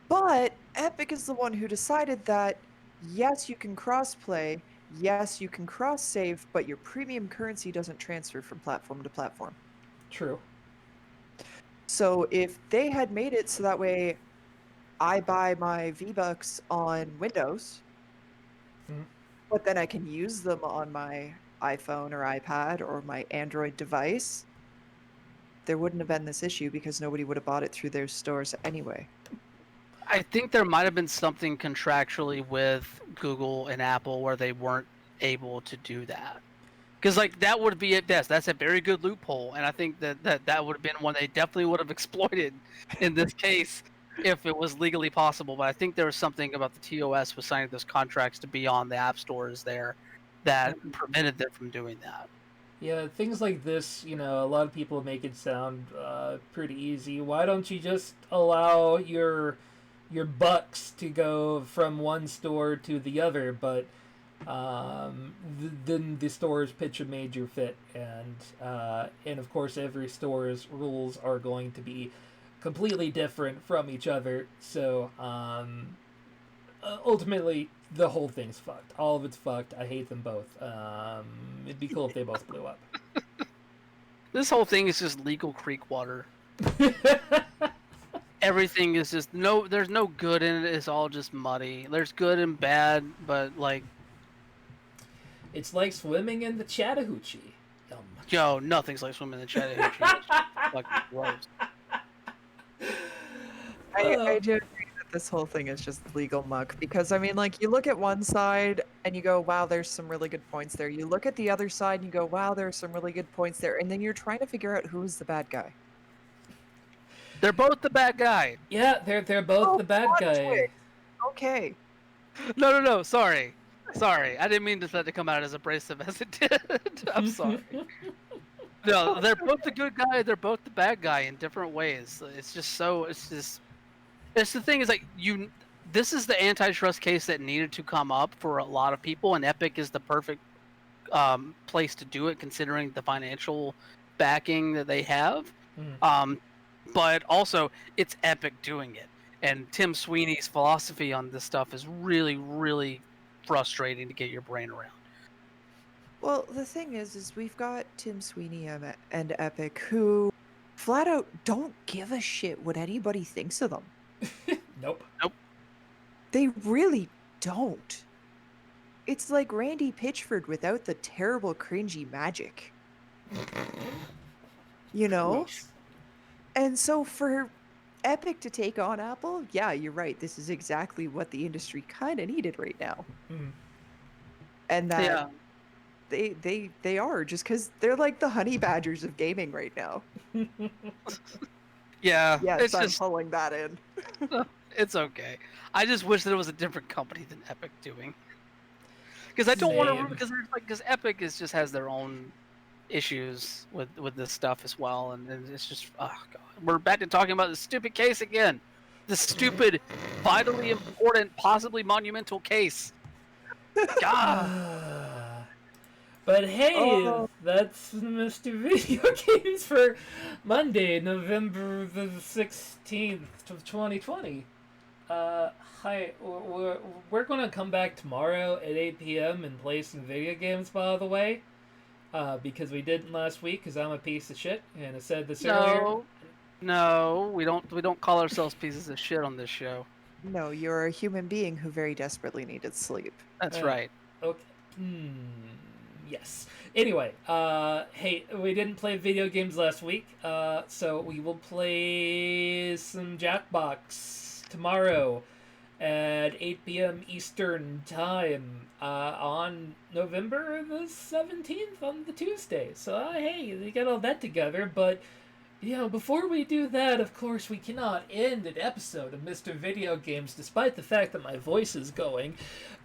But Epic is the one who decided that yes, you can cross-play, yes, you can cross-save, but your premium currency doesn't transfer from platform to platform. True. So if they had made it so that way I buy my V-Bucks on Windows, Mhm. but then I can use them on my iPhone or iPad or my Android device, there wouldn't have been this issue because nobody would have bought it through their stores anyway. I think there might have been something contractually with Google and Apple where they weren't able to do that. Because like that would be at best. That's a very good loophole, and I think that would have been one they definitely would have exploited in this case if it was legally possible. But I think there was something about the TOS with signing those contracts to be on the app stores there that prevented them from doing that. Yeah, things like this, a lot of people make it sound pretty easy. Why don't you just allow your bucks to go from one store to the other? But then the stores pitch a major fit, and of course every store's rules are going to be completely different from each other. So ultimately, the whole thing's fucked. All of it's fucked. I hate them both. It'd be cool if they both blew up. This whole thing is just legal creek water. Everything is just there's no good in it. It's all just muddy. There's good and bad, but like, It's like swimming in the Chattahoochee. Yum. yo, nothing's like swimming in the Chattahoochee. It's fucking gross. I do agree that this whole thing is just legal muck because I mean, like, you look at one side and you go, wow, there's some really good points there. You look at the other side and you go, wow, there's some really good points there. And then you're trying to figure out who's the bad guy. They're both the bad guy. Yeah, they're both the bad plot guy. twist. Okay. No. Sorry. I didn't mean to come out as abrasive as it did. I'm sorry. No, they're both the good guy. They're both the bad guy in different ways. It's the thing is like this is the antitrust case that needed to come up for a lot of people, and Epic is the perfect place to do it considering the financial backing that they have. But also it's Epic doing it, and Tim Sweeney's philosophy on this stuff is really, really frustrating to get your brain around. Well, the thing is we've got Tim Sweeney and Epic who flat out don't give a shit what anybody thinks of them. Nope. They really don't. It's like Randy Pitchford without the terrible cringy magic. You know? Gross. And so for Epic to take on Apple, yeah, you're right. This is exactly what the industry kind of needed right now. And that they are, just because they're like the honey badgers of gaming right now. Yeah, Yes, it's I'm just pulling that in. it's okay. I just wish that it was a different company than Epic doing, because I don't want Same. to, because Epic just has their own issues with this stuff as well, and it's just oh god, we're back to talking about this stupid case again, this stupid, vitally important, possibly monumental case. God. But hey, Oh. that's Mr. Video Games for Monday, November the 16th of 2020. Hi, we're gonna come back tomorrow at 8 p.m. and play some video games, by the way. Because we didn't last week, because I'm a piece of shit, and I said this earlier. No, we don't call ourselves pieces of shit on this show. No, you're a human being who very desperately needed sleep. That's Uh, right. Okay. Yes. Anyway, hey, we didn't play video games last week, so we will play some Jackbox tomorrow at 8 p.m. Eastern Time on November the 17th on the Tuesday. So, hey, we got all that together, but before we do that, of course, we cannot end an episode of Mr. Video Games, despite the fact that my voice is going,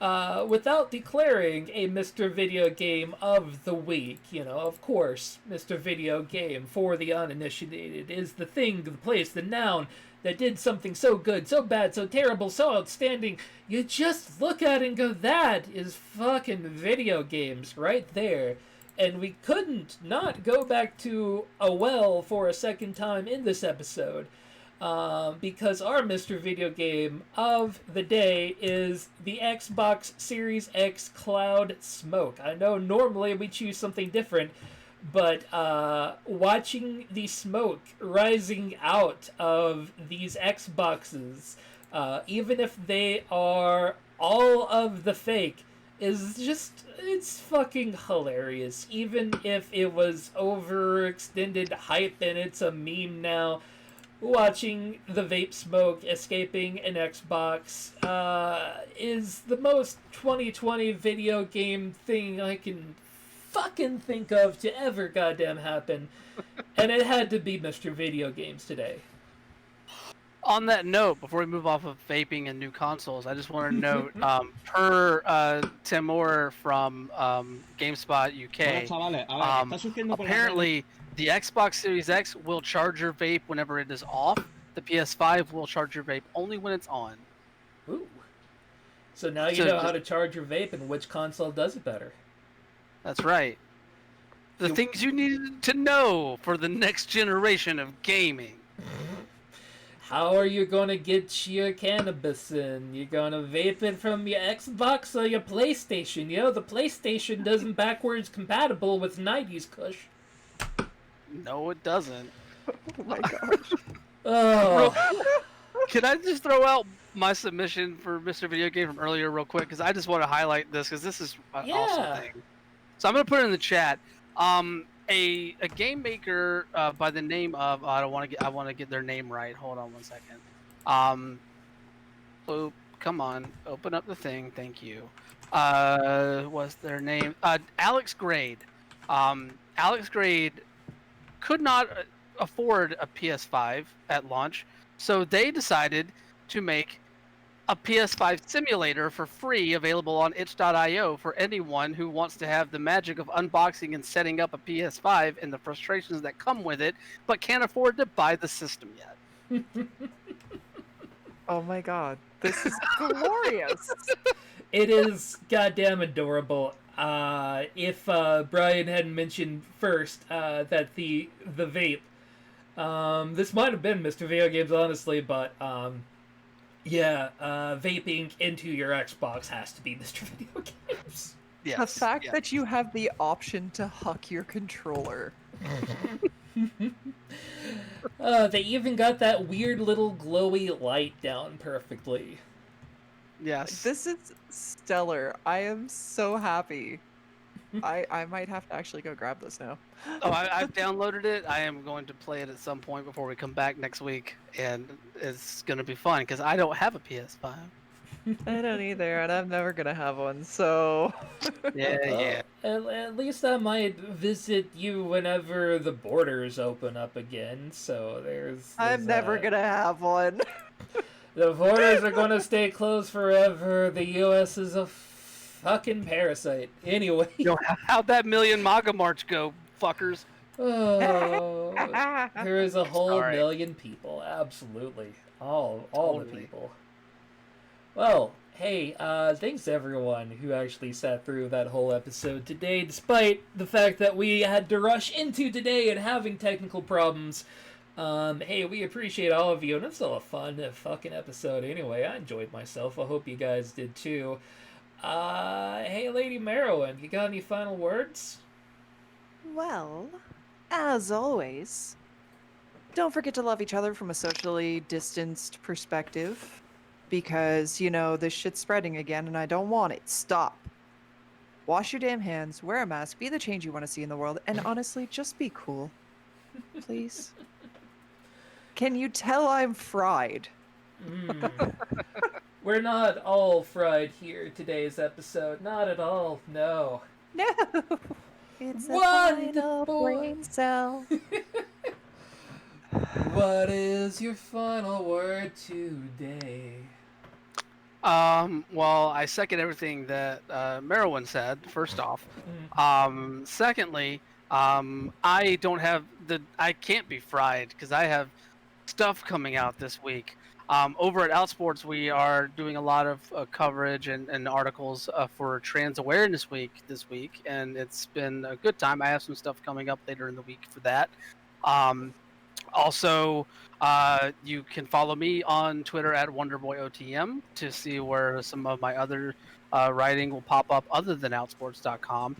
without declaring a Mr. Video Game of the Week. Of course, Mr. Video Game, for the uninitiated, is the thing, the place, the noun that did something so good, so bad, so terrible, so outstanding, you just look at it and go, that is fucking video games right there. And we couldn't not go back to a well for a second time in this episode, because our Mr. Video Game of the day is the Xbox Series X Cloud Smoke. I know normally we choose something different, but watching the smoke rising out of these Xboxes, even if they are all of the fake, is just, it's fucking hilarious. Even if it was overextended hype and it's a meme now, watching the vape smoke escaping an Xbox is the most 2020 video game thing I can fucking think of to ever goddamn happen. And it had to be Mr. Video Games today. On that note, before we move off of vaping and new consoles, I just want to note, per Timur from GameSpot UK, apparently the Xbox Series X will charge your vape whenever it is off. The PS5 will charge your vape only when it's on. Ooh. So now you know how to charge your vape and which console does it better. That's right. The things you need to know for the next generation of gaming. How are you gonna get your cannabis in? You're gonna vape it from your Xbox or your PlayStation? The PlayStation doesn't backwards compatible with 90s Kush. No, it doesn't. Oh my gosh. Oh. Can I just throw out my submission for Mr. Video Game from earlier real quick? Because I just want to highlight this, because this is an awesome thing. So I'm going to put it in the chat. A game maker by the name of, I want to get their name right. Hold on one second. Oh, come on, open up the thing. Thank you. What's their name? Alex Grade. Alex Grade could not afford a PS5 at launch, so they decided to make a PS5 simulator for free, available on itch.io for anyone who wants to have the magic of unboxing and setting up a PS5 and the frustrations that come with it, but can't afford to buy the system yet. Oh my god. This is glorious. It is goddamn adorable. If Brian hadn't mentioned first that the vape, this might have been Mr. Video Games, honestly, but vaping into your Xbox has to be Mr. Video Games. Yes, The fact that you have the option to huck your controller. They even got that weird little glowy light down perfectly. Yes. This is stellar. I am so happy. I might have to actually go grab this now. Oh, I've downloaded it. I am going to play it at some point before we come back next week, and it's going to be fun because I don't have a PS5. I don't either, and I'm never gonna have one, so... Yeah. At least I might visit you whenever the borders open up again, so there's I'm never that. gonna have one. The borders are gonna stay closed forever. The U.S. is a fucking parasite. Anyway. How'd that million MAGA march go, fuckers? Oh, there is a whole All right. million people. Absolutely. All the Totally. people. Well, hey, thanks everyone who actually sat through that whole episode today, despite the fact that we had to rush into today and having technical problems. Hey, we appreciate all of you, and it's still a fun fucking episode anyway. I enjoyed myself. I hope you guys did too. Hey, Lady Merowyn, you got any final words? Well, as always, don't forget to love each other from a socially distanced perspective. Because, this shit's spreading again and I don't want it. Stop. Wash your damn hands, wear a mask, be the change you want to see in the world, and honestly, just be cool. Please. Can you tell I'm fried? We're not all fried here today's episode. Not at all, no. No! It's a final brain cell. What is your final word today? Well, I second everything that Merowyn said, first off. Secondly, I can't be fried because I have stuff coming out this week. Over at Outsports, we are doing a lot of coverage and articles for Trans Awareness Week this week, and it's been a good time. I have some stuff coming up later in the week for that. Also, you can follow me on Twitter at WonderboyOTM to see where some of my other writing will pop up other than Outsports.com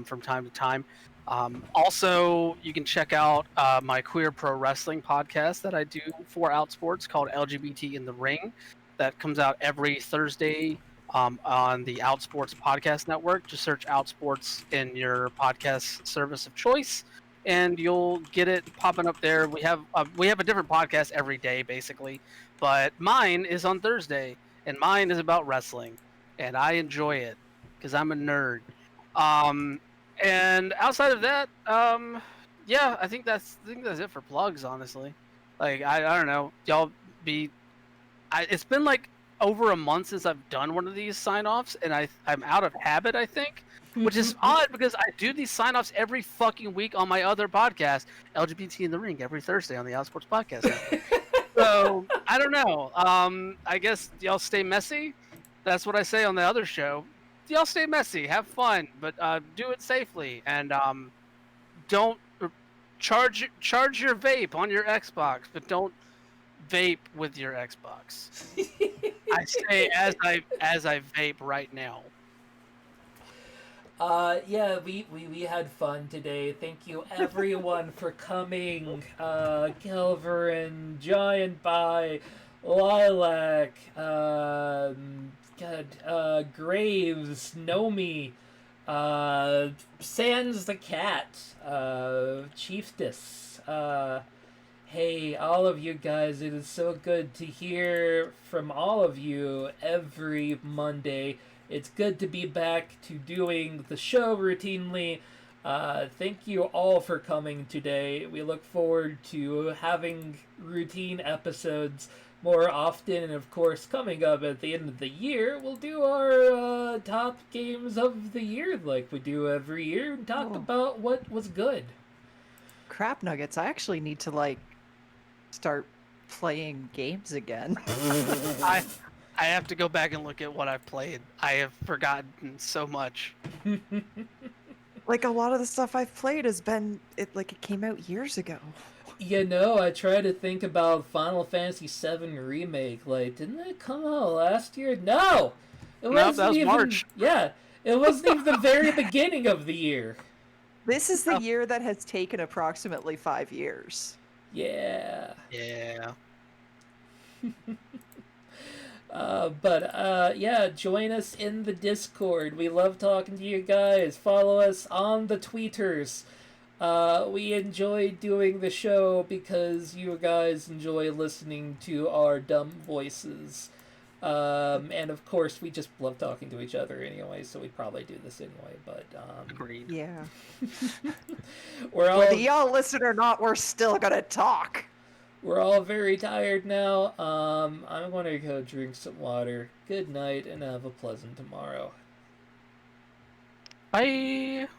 from time to time. Also, you can check out my queer pro wrestling podcast that I do for Outsports called LGBT in the Ring. That comes out every Thursday on the Outsports Podcast Network. Just search Outsports in your podcast service of choice, and you'll get it popping up there. We have a different podcast every day, basically, but mine is on Thursday, and mine is about wrestling, and I enjoy it because I'm a nerd. And outside of that, yeah, I think that's it for plugs, honestly. Like, I don't know, it's been like over a month since I've done one of these sign-offs, and I'm out of habit, I think. Which is odd because I do these sign-offs every fucking week on my other podcast, LGBT in the Ring, every Thursday on the Outsports Podcast Network. So, I don't know. I guess y'all stay messy. That's what I say on the other show. Y'all stay messy, have fun, but do it safely, and don't charge your vape on your Xbox, but don't vape with your Xbox. I say as I vape right now. Yeah, we had fun today. Thank you everyone for coming. Kelverin, Giant Pie, Lilac, Graves, Nomi, Sans the Cat, Chiefess. Hey, all of you guys, it is so good to hear from all of you every Monday. It's good to be back to doing the show routinely. Thank you all for coming today. We look forward to having routine episodes more often, and of course, coming up at the end of the year, we'll do our top games of the year like we do every year and talk about what was good. Crap nuggets, I actually need to, start playing games again. I have to go back and look at what I've played. I have forgotten so much. A lot of the stuff I've played has been, it came out years ago. I try to think about Final Fantasy VII Remake. Didn't that come out last year? No! It wasn't that was even, March. Yeah, it wasn't even the very beginning of the year. This is the year that has taken approximately 5 years. Yeah. Yeah. Join us in the Discord. We love talking to you guys. Follow us on the tweeters. We enjoy doing the show because you guys enjoy listening to our dumb voices. And of course, we just love talking to each other anyway, so we probably do this anyway, but, Agreed. Yeah. Whether y'all listen or not, we're still gonna talk. We're all very tired now. I'm gonna go drink some water. Good night, and have a pleasant tomorrow. Bye.